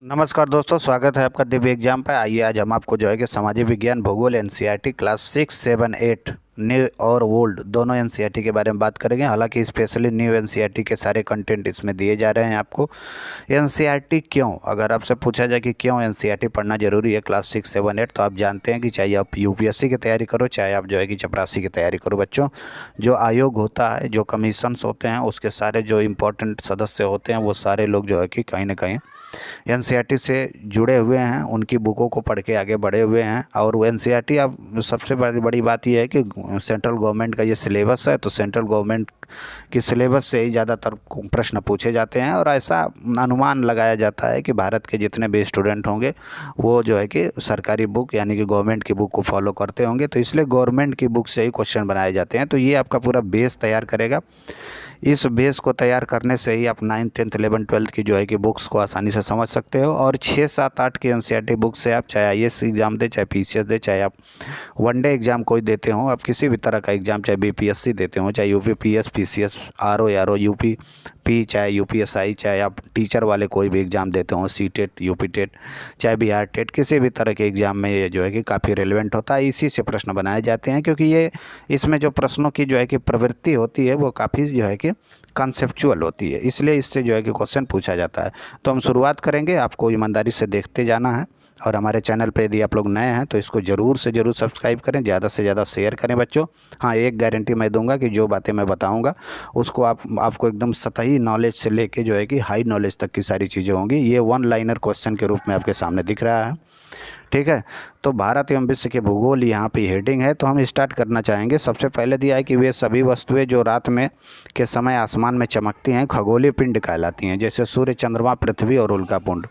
नमस्कार दोस्तों, स्वागत है आपका दिव्य एग्जाम पर। आइए आज हम आपको जो है कि सामाजिक विज्ञान भूगोल एनसीईआरटी क्लास 6, 7, 8 न्यू और ओल्ड दोनों एनसीईआरटी के बारे में बात करेंगे। हालांकि स्पेशली न्यू एनसीईआरटी के सारे कंटेंट इसमें दिए जा रहे हैं आपको। एनसीईआरटी क्यों, अगर आपसे पूछा जाए कि क्यों एनसीईआरटी पढ़ना जरूरी है क्लास 6, 7, 8, तो आप जानते हैं कि चाहे आप यूपीएससी की तैयारी करो, चाहे आप जो है कि चपरासी की तैयारी करो बच्चों, जो आयोग होता है, जो कमीशंस होते हैं, उसके सारे जो इम्पोर्टेंट सदस्य होते हैं वो सारे लोग जो है कि कहीं ना कहीं एनसीईआरटी से जुड़े हुए हैं, उनकी बुकों को पढ़ के आगे बढ़े हुए हैं। और वो एनसीईआरटी, अब सबसे बड़ी बात यह है कि सेंट्रल गवर्नमेंट का ये सिलेबस है, तो सेंट्रल गवर्नमेंट की सिलेबस से ही ज़्यादातर प्रश्न पूछे जाते हैं। और ऐसा अनुमान लगाया जाता है कि भारत के जितने भी स्टूडेंट होंगे वो जो है कि सरकारी बुक यानी कि गवर्नमेंट की बुक को फॉलो करते होंगे, तो इसलिए गवर्नमेंट की बुक से ही क्वेश्चन बनाए जाते हैं। तो ये आपका पूरा बेस तैयार करेगा। इस बेस को तैयार करने से ही आप 9th, 10th, 11th, 12th की जो है कि बुक्स को आसानी से समझ सकते हो। और 6, 7, 8 की एनसीईआरटी बुक से आप चाहे आईएएस एग्ज़ाम दे, चाहे पीसीएस दे, चाहे आप वनडे एग्ज़ाम कोई देते हो, आप किसी भी तरह का एग्ज़ाम, चाहे बीपीएससी देते हो, चाहे यूपीपीएस, पीसीएस, आरओ, यूपी, चाहे यूपीएसआई, चाहे आप टीचर वाले कोई भी एग्ज़ाम देते हो, सीटेट, यूपी टेट, चाहे बिहार टेट, किसी भी तरह के एग्ज़ाम में ये जो है कि काफ़ी रेलेवेंट होता है। इसी से प्रश्न बनाए जाते हैं, क्योंकि ये इसमें जो प्रश्नों की जो है कि प्रवृत्ति होती है वो काफ़ी जो है कि कंसेप्चुअल होती है, इसलिए इससे जो है कि क्वेश्चन पूछा जाता है। तो हम शुरुआत करेंगे, आपको ईमानदारी से देखते जाना है। और हमारे चैनल पे यदि आप लोग नए हैं तो इसको ज़रूर से ज़रूर सब्सक्राइब करें, ज़्यादा से ज़्यादा शेयर करें बच्चों। हाँ, एक गारंटी मैं दूंगा कि जो बातें मैं बताऊंगा उसको आपको एकदम सतही नॉलेज से लेके जो है कि हाई नॉलेज तक की सारी चीज़ें होंगी। ये वन लाइनर क्वेश्चन के रूप में आपके सामने दिख रहा है, ठीक है। तो भारत एवं विश्व के भूगोल यहाँ पे हेडिंग है, तो हम स्टार्ट करना चाहेंगे। सबसे पहले दिया है कि वे सभी वस्तुएं जो रात में के समय आसमान में चमकती हैं खगोलीय पिंड कहलाती हैं, जैसे सूर्य, चंद्रमा, पृथ्वी और उल्कापिंड।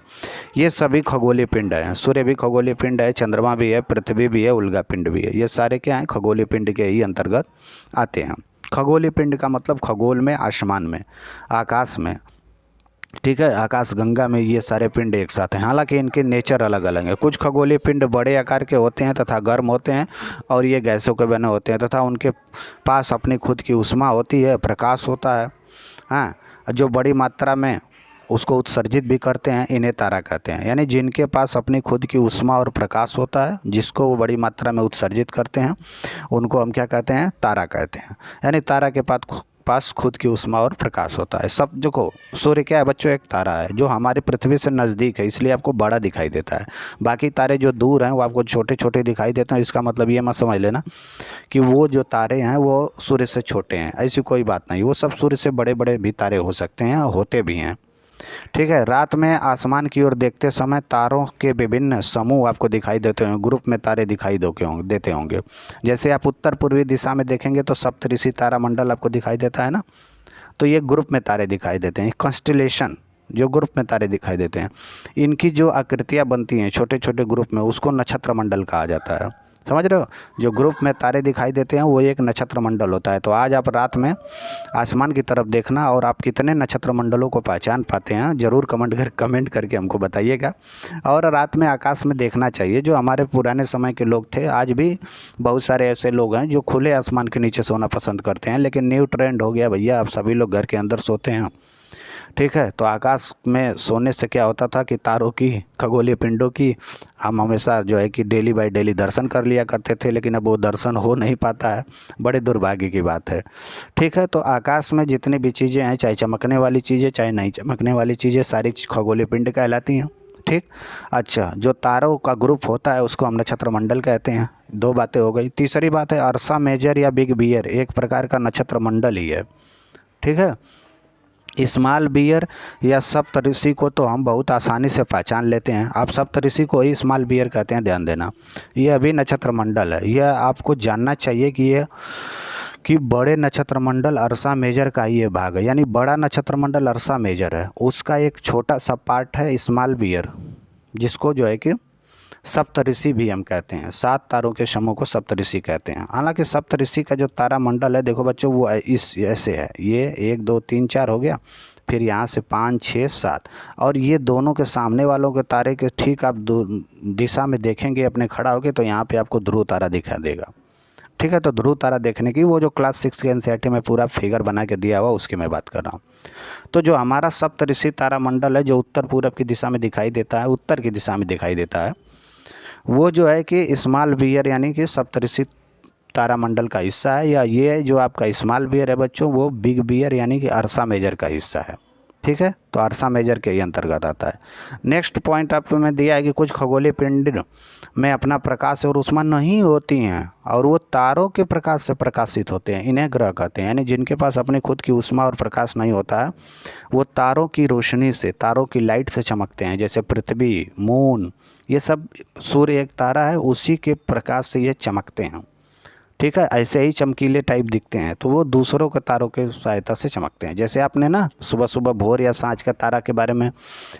ये सभी खगोलीय पिंड हैं। सूर्य भी खगोलीय पिंड है, चंद्रमा भी है, पृथ्वी भी है, उल्कापिंड भी है। ये सारे क्या हैं, खगोलीय पिंड के ही अंतर्गत आते हैं। खगोलीय पिंड का मतलब खगोल में, आसमान में, आकाश में, ठीक है। आकाश गंगा में ये सारे पिंड एक साथ हैं। हालांकि इनके नेचर अलग अलग हैं। कुछ खगोलीय पिंड बड़े आकार के होते हैं तथा गर्म होते हैं, और ये गैसों के बने होते हैं तथा उनके पास अपनी खुद की ऊष्मा होती है, प्रकाश होता है। हाँ, जो बड़ी मात्रा में उसको उत्सर्जित भी करते हैं, इन्हें तारा कहते हैं। यानी जिनके पास अपनी खुद की ऊष्मा और प्रकाश होता है, जिसको वो बड़ी मात्रा में उत्सर्जित करते हैं, उनको हम क्या कहते हैं, तारा कहते हैं। यानी तारा के पास खुद की ऊष्मा और प्रकाश होता है। सब देखो, सूर्य क्या है बच्चों, एक तारा है जो हमारे पृथ्वी से नज़दीक है, इसलिए आपको बड़ा दिखाई देता है। बाकी तारे जो दूर हैं वो आपको छोटे छोटे दिखाई देते हैं। इसका मतलब ये मत समझ लेना कि वो जो तारे हैं वो सूर्य से छोटे हैं, ऐसी कोई बात नहीं। वो सब सूर्य से बड़े बड़े भी तारे हो सकते हैं, होते भी हैं, ठीक है। रात में आसमान की ओर देखते समय तारों के विभिन्न समूह आपको दिखाई देते होंगे, ग्रुप में तारे दिखाई देते होंगे। जैसे आप उत्तर पूर्वी दिशा में देखेंगे तो सप्तऋषि तारा मंडल आपको दिखाई देता है ना, तो ये ग्रुप में तारे दिखाई देते हैं। कॉन्स्टेलेशन जो ग्रुप में तारे दिखाई देते हैं, इनकी जो आकृतियाँ बनती हैं छोटे छोटे ग्रुप में, उसको नक्षत्र मंडल कहा जाता है। समझ रहे हो, जो ग्रुप में तारे दिखाई देते हैं वो एक नक्षत्र मंडल होता है। तो आज आप रात में आसमान की तरफ देखना, और आप कितने नक्षत्र मंडलों को पहचान पाते हैं ज़रूर कमेंट करके हमको बताइएगा। और रात में आकाश में देखना चाहिए। जो हमारे पुराने समय के लोग थे, आज भी बहुत सारे ऐसे लोग हैं जो खुले आसमान के नीचे सोना पसंद करते हैं, लेकिन न्यू ट्रेंड हो गया भैया, अब सभी लोग घर के अंदर सोते हैं, ठीक है। तो आकाश में सोने से क्या होता था कि तारों की, खगोलीय पिंडों की हम हमेशा जो है कि डेली बाय डेली दर्शन कर लिया करते थे, लेकिन अब वो दर्शन हो नहीं पाता है, बड़े दुर्भाग्य की बात है, ठीक है। तो आकाश में जितनी भी चीज़ें हैं, चाहे चमकने वाली चीज़ें चाहे नहीं चमकने वाली चीज़ें, सारी खगोलीय पिंड कहलाती हैं, ठीक। अच्छा, जो तारों का ग्रुप होता है उसको हम नक्षत्र मंडल कहते हैं। दो बातें हो गई। तीसरी बात है अर्सा मेजर या बिग बियर, एक प्रकार का नक्षत्र मंडल ही है, ठीक है। स्मॉल बियर या सप्तऋषि को तो हम बहुत आसानी से पहचान लेते हैं। आप सप्तऋषि को ही स्मॉल बियर कहते हैं, ध्यान देना। ये अभी नक्षत्र मंडल है। यह आपको जानना चाहिए कि बड़े नक्षत्र मंडल अर्सा मेजर का ही ये भाग है। यानी बड़ा नक्षत्र मंडल अर्सा मेजर है, उसका एक छोटा सा पार्ट है स्मॉल बियर, जिसको जो है कि सप्तऋषि भी हम कहते हैं। 7 तारों के समूह को सप्तऋषि कहते हैं। हालांकि सप्तऋषि का जो तारा मंडल है देखो बच्चों, वो इस ऐसे है। ये 1, 2, 3, 4 हो गया, फिर यहाँ से 5, 6, 7, और ये दोनों के सामने वालों के तारे के ठीक आप दिशा में देखेंगे अपने खड़ा होके, तो यहाँ पे आपको ध्रुव तारा दिखा देगा। ठीक है। तो ध्रुव तारा देखने की वो जो क्लास 6 के एनसीईआरटी में पूरा फिगर बना के दिया हुआ उसकी मैं बात कर रहा हूँ। तो जो हमारा सप्तऋषि तारामंडल है जो उत्तर पूरब की दिशा में दिखाई देता है, उत्तर की दिशा में दिखाई देता है, वो जो है कि स्मॉल बियर यानी कि सप्तऋषि तारामंडल का हिस्सा है, या ये जो आपका स्मॉल बियर है बच्चों वो बिग बियर यानी कि अर्सा मेजर का हिस्सा है। ठीक है, तो अर्सा मेजर के ही अंतर्गत आता है। नेक्स्ट पॉइंट आपको मैं दिया है कि कुछ खगोलीय पिंड में अपना प्रकाश और ऊष्मा नहीं होती हैं और वो तारों के प्रकाश से प्रकाशित होते हैं, इन्हें ग्रह कहते हैं। यानी जिनके पास अपनी खुद की ऊष्मा और प्रकाश नहीं होता है वो तारों की रोशनी से, तारों की लाइट से चमकते हैं, जैसे पृथ्वी, मून, ये सब। सूर्य एक तारा है, उसी के प्रकाश से ये चमकते हैं। ठीक है, ऐसे ही चमकीले टाइप दिखते हैं, तो वो दूसरों के तारों के सहायता से चमकते हैं। जैसे आपने ना सुबह सुबह भोर या सांझ का तारा के बारे में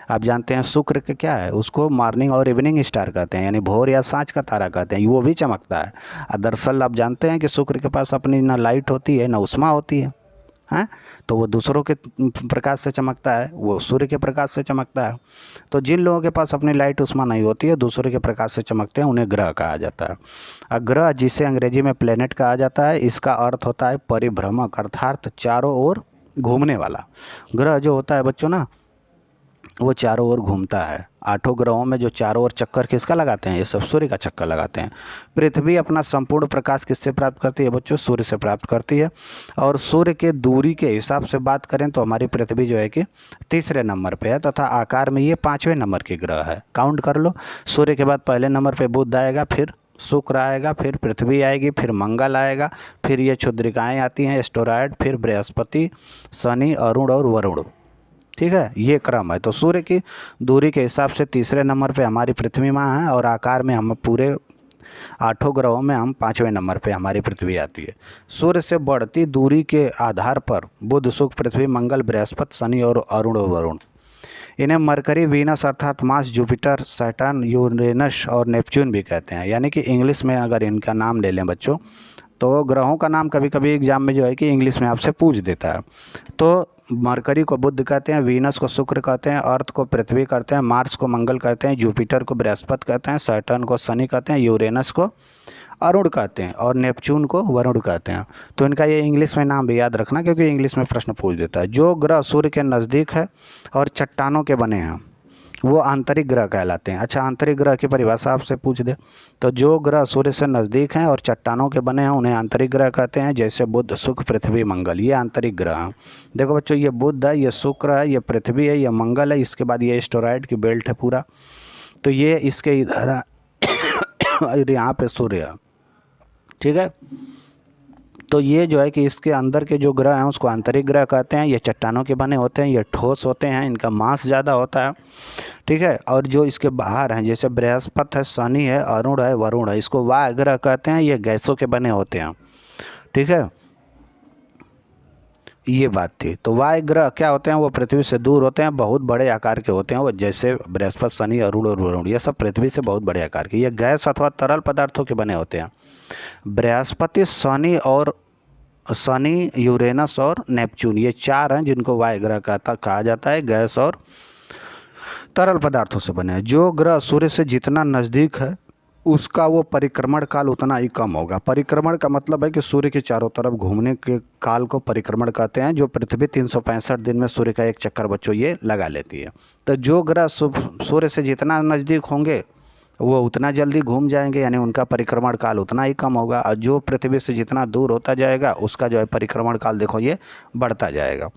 आप जानते हैं, शुक्र के क्या है, उसको मॉर्निंग और इवनिंग स्टार कहते हैं, यानी भोर या सांझ का तारा कहते हैं, वो भी चमकता है। दरअसल आप जानते हैं कि शुक्र के पास अपनी ना लाइट होती है ना उष्मा होती है, हैं, तो वो दूसरों के प्रकाश से चमकता है, वो सूर्य के प्रकाश से चमकता है। तो जिन लोगों के पास अपनी लाइट उष्मा नहीं होती है, दूसरे के प्रकाश से चमकते हैं, उन्हें ग्रह कहा जाता है। और ग्रह जिसे अंग्रेजी में प्लेनेट कहा जाता है, इसका अर्थ होता है परिभ्रमक, अर्थात चारों ओर घूमने वाला। ग्रह जो होता है बच्चों ना, वो चारों ओर घूमता है। 8 ग्रहों में जो चारों ओर चक्कर किसका लगाते हैं, ये सब सूर्य का चक्कर लगाते हैं। पृथ्वी अपना संपूर्ण प्रकाश किससे प्राप्त करती है बच्चों, सूर्य से प्राप्त करती है। और सूर्य के दूरी के हिसाब से बात करें तो हमारी पृथ्वी जो है कि तीसरे नंबर पे है, तथा आकार में ये 5वें नंबर के ग्रह है। काउंट कर लो, सूर्य के बाद पहले नंबर पे बुध आएगा, फिर शुक्र आएगा, फिर पृथ्वी आएगी, फिर मंगल आएगा, फिर ये क्षुद्रिकाएँ आती हैं एस्टेरॉयड, फिर बृहस्पति, शनि, अरुण और वरुण। ठीक है, ये क्रम है। तो सूर्य की दूरी के हिसाब से तीसरे नंबर पे हमारी पृथ्वी माँ है, और आकार में हम पूरे 8 ग्रहों में हम 5वें नंबर पे हमारी पृथ्वी आती है। सूर्य से बढ़ती दूरी के आधार पर बुध, शुक्र, पृथ्वी, मंगल, बृहस्पति, शनि और अरुण वरुण, इन्हें मरकरी, वीनस अर्थात मार्स, जुपिटर, सैटर्न, यूरेनस और नेपच्यून भी कहते हैं। यानी कि इंग्लिश में अगर इनका नाम ले लें बच्चों, तो ग्रहों का नाम कभी कभी एग्जाम में जो है कि इंग्लिश में आपसे पूछ देता है। तो मरकरी को बुध कहते हैं, वीनस को शुक्र कहते हैं, अर्थ को पृथ्वी कहते हैं, मार्स को मंगल कहते हैं, जुपिटर को बृहस्पति कहते हैं, सैटर्न को शनि कहते हैं, यूरेनस को अरुण कहते हैं और नेपच्यून को वरुण कहते हैं। तो इनका ये इंग्लिश में नाम भी याद रखना, क्योंकि इंग्लिश में प्रश्न पूछ देता है। जो ग्रह सूर्य के नज़दीक है और चट्टानों के बने हैं वो आंतरिक ग्रह कहलाते हैं। अच्छा, आंतरिक ग्रह की परिभाषा आपसे पूछ दे तो जो ग्रह सूर्य से नज़दीक हैं और चट्टानों के बने हैं उन्हें आंतरिक ग्रह कहते हैं। जैसे बुध, शुक्र, पृथ्वी, मंगल, ये आंतरिक ग्रह हैं। देखो बच्चों, ये बुध है, ये शुक्र है, ये पृथ्वी है, ये मंगल है, इसके बाद ये एस्टेरॉयड की बेल्ट है पूरा, तो ये इसके इधर है और यहाँ पे सूर्य है। ठीक है, तो ये जो है कि इसके अंदर के जो ग्रह हैं उसको आंतरिक ग्रह कहते हैं। ये चट्टानों के बने होते हैं, ये ठोस होते हैं, इनका मास ज़्यादा होता है। ठीक है, और जो इसके बाहर हैं जैसे बृहस्पति है, शनि है, अरुण है, वरुण है, इसको वायु ग्रह कहते हैं, ये गैसों के बने होते हैं। ठीक है, ये बात थी। तो वायु ग्रह क्या होते हैं, वो पृथ्वी से दूर होते हैं, बहुत बड़े आकार के होते हैं। वो जैसे बृहस्पति, शनि, अरुण और वरुण, ये सब पृथ्वी से बहुत बड़े आकार के, ये गैस अथवा तरल पदार्थों के बने होते हैं। बृहस्पति, शनि, यूरेनस और नेपच्यून, ये 4 हैं जिनको वायु ग्रह कहा जाता है, गैस और तरल पदार्थों से बने हैं। जो ग्रह सूर्य से जितना नज़दीक है उसका वो परिक्रमण काल उतना ही कम होगा। परिक्रमण का मतलब है कि सूर्य के चारों तरफ घूमने के काल को परिक्रमण कहते हैं। जो पृथ्वी 365 दिन में सूर्य का एक चक्कर बच्चों ये लगा लेती है। तो जो ग्रह सूर्य से जितना नज़दीक होंगे वो उतना जल्दी घूम जाएंगे, यानी उनका परिक्रमण काल उतना ही कम होगा। और जो पृथ्वी से जितना दूर होता जाएगा उसका जो है परिक्रमण काल देखो ये बढ़ता जाएगा।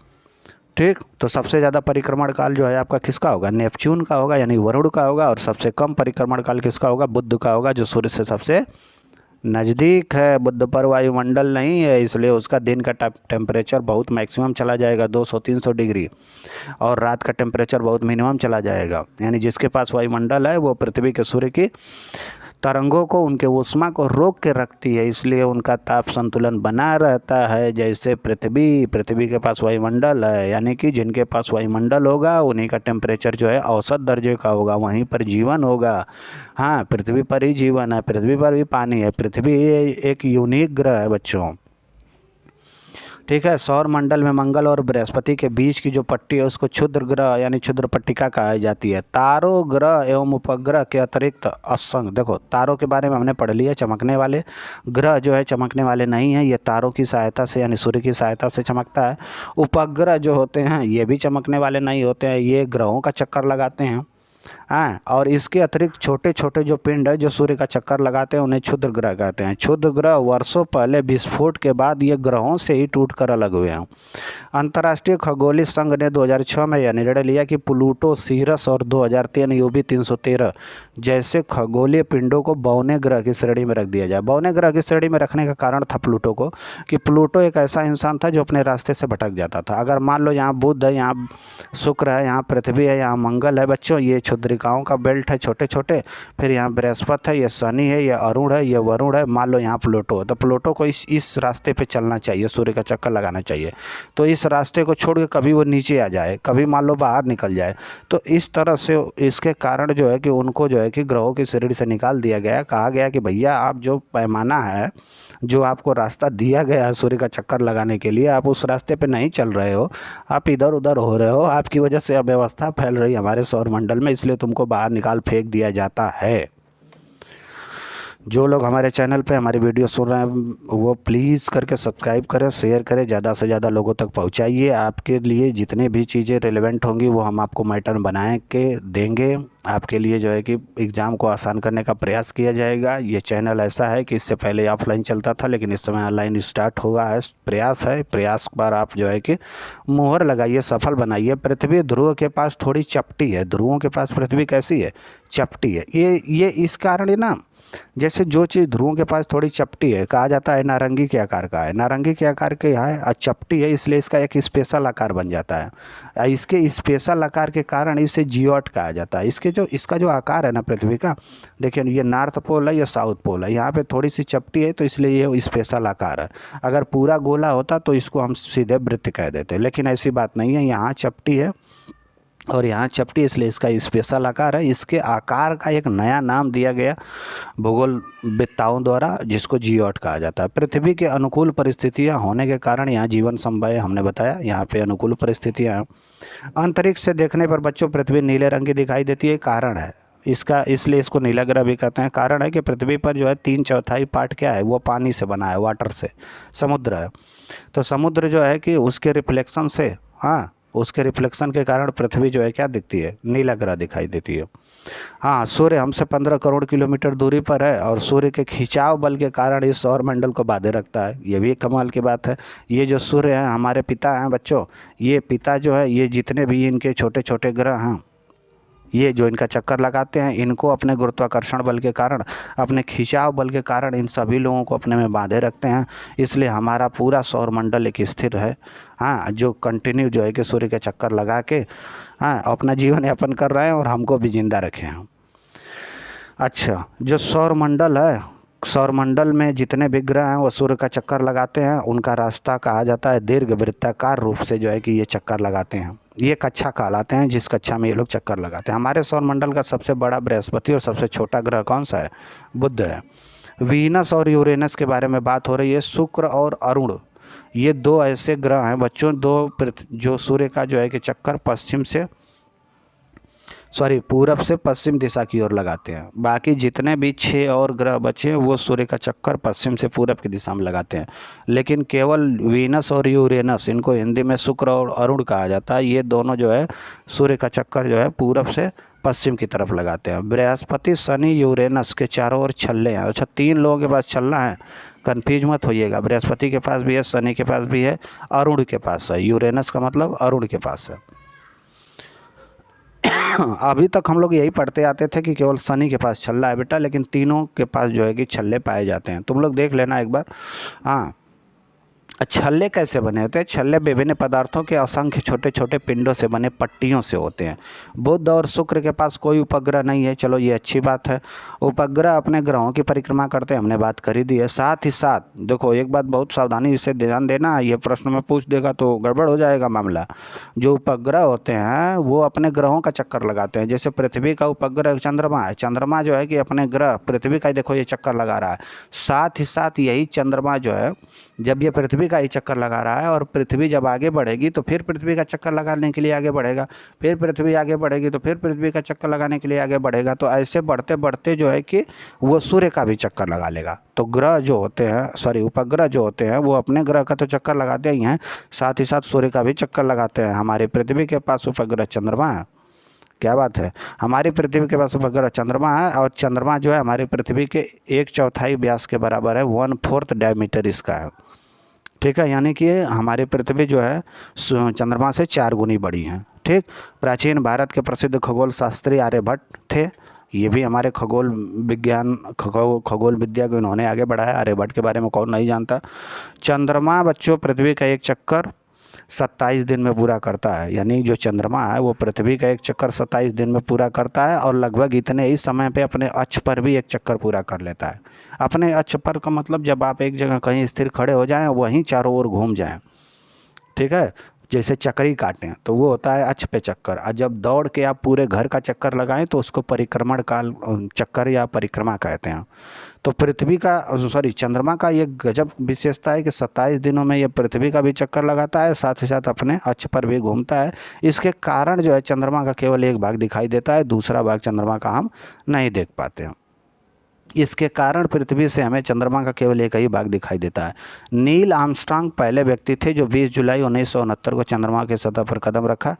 ठीक, तो सबसे ज़्यादा परिक्रमण काल जो है आपका किसका होगा, नेपच्यून का होगा, यानी वरुण का होगा। और सबसे कम परिक्रमण काल किसका होगा, बुध का होगा, जो सूर्य से सबसे नज़दीक है। बुध पर वायुमंडल नहीं है, इसलिए उसका दिन का टेम्परेचर बहुत मैक्सिमम चला जाएगा 200-300 डिग्री, और रात का टेम्परेचर बहुत मिनिमम चला जाएगा। यानी जिसके पास वायुमंडल है वो पृथ्वी के सूर्य की तरंगों को, उनके ऊष्मा को रोक के रखती है, इसलिए उनका ताप संतुलन बना रहता है। जैसे पृथ्वी के पास वायुमंडल है, यानी कि जिनके पास वायुमंडल होगा उन्हीं का टेम्परेचर जो है औसत दर्जे का होगा, वहीं पर जीवन होगा। हाँ, पृथ्वी पर ही जीवन है, पृथ्वी पर भी पानी है। पृथ्वी एक यूनिक ग्रह है बच्चों। ठीक है। सौर मंडल में मंगल और बृहस्पति के बीच की जो पट्टी है उसको क्षुद्र ग्रह यानी क्षुद्र पट्टिका कहा जाती है। तारों, ग्रह एवं उपग्रह के अतिरिक्त असंख्य, देखो तारों के बारे में हमने पढ़ लिया, चमकने वाले, ग्रह जो है चमकने वाले नहीं है, ये तारों की सहायता से यानी सूर्य की सहायता से चमकता है। उपग्रह जो होते हैं ये भी चमकने वाले नहीं होते हैं, ये ग्रहों का चक्कर लगाते हैं। हाँ, और इसके अतिरिक्त छोटे छोटे जो पिंड है जो सूर्य का चक्कर लगाते हैं उन्हें क्षुद्र ग्रह कहते हैं। क्षुद्र ग्रह वर्षों पहले विस्फोट के बाद ये ग्रहों से ही टूटकर अलग हुए हैं। अंतर्राष्ट्रीय खगोलीय संघ ने 2006 में यह निर्णय लिया कि प्लूटो, सीरस और 2003 यूबी 313 जैसे खगोलीय पिंडों को बौने ग्रह की श्रेणी में रख दिया जाए। बौने ग्रह की श्रेणी में रखने का कारण था प्लूटो को कि प्लूटो एक ऐसा इंसान था जो अपने रास्ते से भटक जाता था। अगर मान लो यहाँ बुध है, यहाँ शुक्र है, यहाँ पृथ्वी है, यहाँ मंगल है बच्चों, ये क्षुद्रिकाओं का बेल्ट है छोटे छोटे, फिर यहाँ बृहस्पति है, ये शनि है, ये अरुण है, ये वरुण है, मान लो यहाँ प्लूटो है, तो प्लूटो को इस रास्ते पे चलना चाहिए, सूर्य का चक्कर लगाना चाहिए। तो इस रास्ते को छोड़ के कभी वो नीचे आ जाए, कभी मान लो बाहर निकल जाए, तो इस तरह से इसके कारण जो है कि उनको जो है कि ग्रहों की श्रेणी से निकाल दिया गया। कहा गया कि भैया आप जो पैमाना है, जो आपको रास्ता दिया गया है सूर्य का चक्कर लगाने के लिए, आप उस रास्ते पे नहीं चल रहे हो, आप इधर उधर हो रहे हो, आपकी वजह से अव्यवस्था फैल रही है हमारे सौर मंडल में, इसलिए तुमको बाहर निकाल फेंक दिया जाता है। जो लोग हमारे चैनल पे हमारी वीडियो सुन रहे हैं वो प्लीज़ करके सब्सक्राइब करें, शेयर करें, ज़्यादा से ज़्यादा लोगों तक पहुंचाइए। आपके लिए जितने भी चीज़ें रिलेवेंट होंगी वो हम आपको मैटर बना के देंगे। आपके लिए जो है कि एग्ज़ाम को आसान करने का प्रयास किया जाएगा। ये चैनल ऐसा है कि इससे पहले ऑफलाइन चलता था लेकिन इस समय ऑनलाइन स्टार्ट होगा है, प्रयास है, प्रयास पर आप जो है कि मुहर लगाइए, सफल बनाइए। पृथ्वी ध्रुव के पास थोड़ी चपटी है, ध्रुवों के पास पृथ्वी कैसी है, चपटी है। ये इस कारण है ना, जैसे जो चीज़ ध्रुवों के पास थोड़ी चपटी है, कहा जाता है नारंगी के आकार का है, नारंगी के आकार के है और चपटी है, इसलिए इसका एक स्पेशल आकार बन जाता है। इसके स्पेशल आकार के कारण इसे जियोट कहा जाता है। इसका जो आकार है ना पृथ्वी का, देखिए ये नॉर्थ पोल है, ये साउथ पोल है, यहाँ पे थोड़ी सी चपटी है तो इसलिए ये स्पेशल आकार है। अगर पूरा गोला होता तो इसको हम सीधे वृत्त कह देते, लेकिन ऐसी बात नहीं है, यहाँ चपटी है और यहाँ चपटी, इसलिए इसका स्पेशल आकार है। इसके आकार का एक नया नाम दिया गया भूगोलविदताओं द्वारा, जिसको जियोट कहा जाता है। पृथ्वी के अनुकूल परिस्थितियाँ होने के कारण यहाँ जीवन संभव है, हमने बताया यहाँ पे अनुकूल परिस्थितियाँ हैं। अंतरिक्ष से देखने पर बच्चों पृथ्वी नीले रंग की दिखाई देती है, कारण है इसका, इसलिए इसको नीला ग्रह भी कहते हैं। कारण है कि पृथ्वी पर जो है 3/4 पार्ट क्या है, वो पानी से बना है, वाटर से, समुद्र है। तो समुद्र जो है कि उसके रिफ्लेक्शन से, हाँ उसके रिफ्लेक्शन के कारण पृथ्वी जो है क्या दिखती है, नीला ग्रह दिखाई देती है। हाँ, सूर्य हमसे 15 करोड़ किलोमीटर दूरी पर है और सूर्य के खिंचाव बल के कारण इस सौर मंडल को बांधे रखता है। ये भी एक कमाल की बात है। ये जो सूर्य हैं हमारे पिता हैं बच्चों, ये पिता जो है, ये जितने भी इनके छोटे छोटे ग्रह हैं, ये जो इनका चक्कर लगाते हैं, इनको अपने गुरुत्वाकर्षण बल के कारण, अपने खिंचाव बल के कारण इन सभी लोगों को अपने में बांधे रखते हैं। इसलिए हमारा पूरा सौर मंडल एक स्थिर है, हाँ, जो कंटिन्यू जो है कि सूर्य के चक्कर लगा के हाँ अपना जीवन यापन कर रहे हैं और हमको भी जिंदा रखे हैं। अच्छा, जो सौर मंडल है, सौर मंडल में जितने भी ग्रह हैं वो सूर्य का चक्कर लगाते हैं, उनका रास्ता कहा जाता है दीर्घ वृत्ताकार रूप से जो है कि ये चक्कर लगाते हैं। ये कक्षा कहलाते हैं, जिस कक्षा में ये लोग चक्कर लगाते हैं। हमारे सौर मंडल का सबसे बड़ा बृहस्पति और सबसे छोटा ग्रह कौन सा है, बुध है। वीनस और यूरेनस के बारे में बात हो रही है। शुक्र और अरुण, ये दो ऐसे ग्रह हैं बच्चों, जो सूर्य का जो है कि चक्कर पूरब से पश्चिम दिशा की ओर लगाते हैं। बाकी जितने भी 6 और ग्रह बचे हैं वो सूर्य का चक्कर पश्चिम से पूरब की दिशा में लगाते हैं, लेकिन केवल वीनस और यूरेनस, इनको हिंदी में शुक्र और अरुण कहा जाता है, ये दोनों जो है सूर्य का चक्कर जो है पूरब से पश्चिम की तरफ लगाते हैं। बृहस्पति, शनि, यूरेनस के चारों ओर छल्ले हैं। अच्छा, 3 लोगों के पास छल्ला है, कन्फ्यूज मत होइएगा। बृहस्पति के पास भी है, शनि के पास भी है, अरुण के पास है। यूरेनस का मतलब अरुण के पास है। अभी तक हम लोग यही पढ़ते आते थे कि केवल शनि के पास छल्ला है बेटा, लेकिन तीनों के पास जो है कि छल्ले पाए जाते हैं। तुम लोग देख लेना एक बार। हाँ, छल्ले कैसे बने होते हैं? छल्ले विभिन्न पदार्थों के असंख्य छोटे छोटे पिंडों से बने पट्टियों से होते हैं। बुध और शुक्र के पास कोई उपग्रह नहीं है, चलो ये अच्छी बात है। उपग्रह अपने ग्रहों की परिक्रमा करते हैं, हमने बात कर ही दी है। साथ ही साथ देखो एक बात बहुत सावधानी से ध्यान देना, ये प्रश्न में पूछ देगा तो गड़बड़ हो जाएगा मामला। जो उपग्रह होते हैं वो अपने ग्रहों का चक्कर लगाते हैं। जैसे पृथ्वी का उपग्रह चंद्रमा है, चंद्रमा जो है कि अपने ग्रह पृथ्वी का देखो ये चक्कर लगा रहा है। साथ ही साथ यही चंद्रमा जो है जब ये पृथ्वी का ही चक्कर लगा रहा है, और पृथ्वी जब आगे बढ़ेगी तो फिर पृथ्वी का चक्कर लगाने के लिए आगे बढ़ेगा, फिर पृथ्वी आगे बढ़ेगी तो फिर पृथ्वी का चक्कर लगाने के लिए आगे बढ़ेगा। तो ऐसे बढ़ते बढ़ते जो है कि वो सूर्य का भी चक्कर लगा लेगा। तो ग्रह जो होते हैं, सॉरी उपग्रह जो होते हैं, वो अपने ग्रह का तो चक्कर लगाते ही हैं, साथ ही साथ सूर्य का भी चक्कर लगाते हैं। हमारी पृथ्वी के पास उपग्रह चंद्रमा है, क्या बात है, हमारी पृथ्वी के पास उपग्रह चंद्रमा है, और चंद्रमा जो है हमारी पृथ्वी के 1/4 व्यास के बराबर है, 1/4 डायमीटर इसका है। ठीक है, यानी कि हमारी पृथ्वी जो है चंद्रमा से 4 गुनी बड़ी है। ठीक, प्राचीन भारत के प्रसिद्ध खगोल शास्त्री आर्यभट्ट थे, ये भी हमारे खगोल विज्ञान खगोल विद्या को इन्होंने आगे बढ़ाया। आर्यभट्ट के बारे में कौन नहीं जानता। चंद्रमा बच्चों पृथ्वी का एक चक्कर 27 दिन में पूरा करता है, यानी जो चंद्रमा है वो पृथ्वी का एक चक्कर 27 दिन में पूरा करता है, और लगभग इतने ही समय पे अपने अक्ष पर भी एक चक्कर पूरा कर लेता है। अपने अक्ष पर का मतलब जब आप एक जगह कहीं स्थिर खड़े हो जाएं, वहीं चारों ओर घूम जाएं, ठीक है, जैसे चक्री काटें, तो वो होता है अक्ष पे चक्कर। और जब दौड़ के आप पूरे घर का चक्कर लगाएं तो उसको परिक्रमण काल चक्कर या परिक्रमा कहते हैं। तो पृथ्वी का सॉरी चंद्रमा का ये गजब विशेषता है कि 27 दिनों में ये पृथ्वी का भी चक्कर लगाता है, साथ ही साथ अपने अक्ष पर भी घूमता है। इसके कारण जो है चंद्रमा का केवल एक भाग दिखाई देता है, दूसरा भाग चंद्रमा का हम नहीं देख पाते हैं। इसके कारण पृथ्वी से हमें चंद्रमा का केवल एक ही भाग दिखाई देता है। नील आर्मस्ट्रांग पहले व्यक्ति थे जो 20 जुलाई 1969 को चंद्रमा की सतह पर कदम रखा।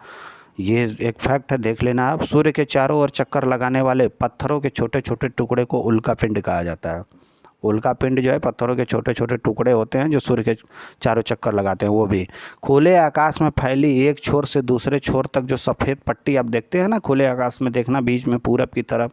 ये एक फैक्ट है, देख लेना आप। सूर्य के चारों ओर चक्कर लगाने वाले पत्थरों के छोटे छोटे टुकड़े को उल्का पिंड कहा जाता है। उल्का पिंड जो है पत्थरों के छोटे छोटे टुकड़े होते हैं जो सूर्य के चारों चक्कर लगाते हैं। वो भी खुले आकाश में फैली एक छोर से दूसरे छोर तक जो सफ़ेद पट्टी आप देखते हैं ना, खुले आकाश में देखना, बीच में पूरब की तरफ,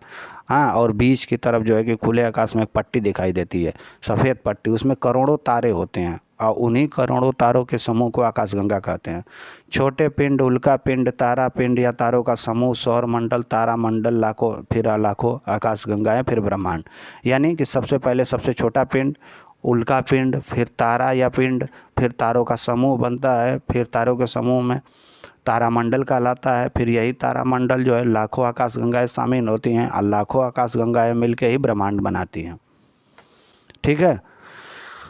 हाँ, और बीच की तरफ जो है कि खुले आकाश में एक पट्टी दिखाई देती है, सफ़ेद पट्टी, उसमें करोड़ों तारे होते हैं, और उन्हीं करोड़ों तारों के समूह को आकाशगंगा कहते हैं। छोटे पिंड, उल्का पिंड, तारा पिंड या तारों का समूह, सौर मंडल, तारा मंडल, लाखों फिर लाखों आकाशगंगाएं, फिर ब्रह्मांड। यानी कि सबसे पहले सबसे छोटा पिंड उल्का पिंड, फिर तारा या पिंड, फिर तारों का समूह बनता है, फिर तारों के समूह में तारामंडल कहलाता है, फिर यही तारामंडल जो है लाखों आकाशगंगाएं शामिल होती हैं, और लाखों आकाशगंगाएं मिलकर ही ब्रह्मांड बनाती हैं। ठीक है,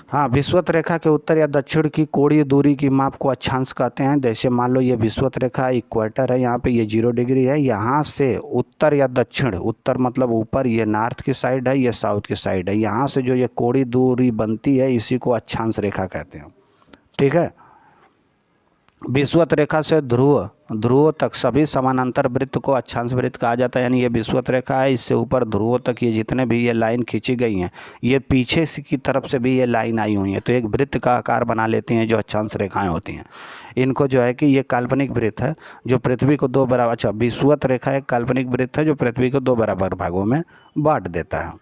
हाँ, विषुवत रेखा के उत्तर या दक्षिण की कोणीय दूरी की माप को अक्षांश कहते हैं। जैसे मान लो ये विषुवत रेखा इक्वेटर है, यहाँ पे ये 0 डिग्री है, यहाँ से उत्तर या दक्षिण, उत्तर मतलब ऊपर, ये नॉर्थ की साइड है, ये साउथ की साइड है, यहाँ से जो ये कोणीय दूरी बनती है इसी को अक्षांश रेखा कहते हैं। ठीक है, विषुवत रेखा से ध्रुव तक सभी समानांतर वृत्त को अक्षांश वृत्त कहा जाता है। यानी ये विषुवत रेखा है, इससे ऊपर ध्रुवों तक ये जितने भी ये लाइन खींची गई हैं, ये पीछे की तरफ से भी ये लाइन आई हुई है, तो एक वृत्त का आकार बना लेती हैं जो अक्षांश रेखाएं होती हैं। इनको जो है कि ये काल्पनिक वृत्त है जो पृथ्वी को 2 बराबर, अच्छा, विषुवत रेखा एक काल्पनिक वृत्त है जो पृथ्वी को 2 बराबर भागों में बांट देता है।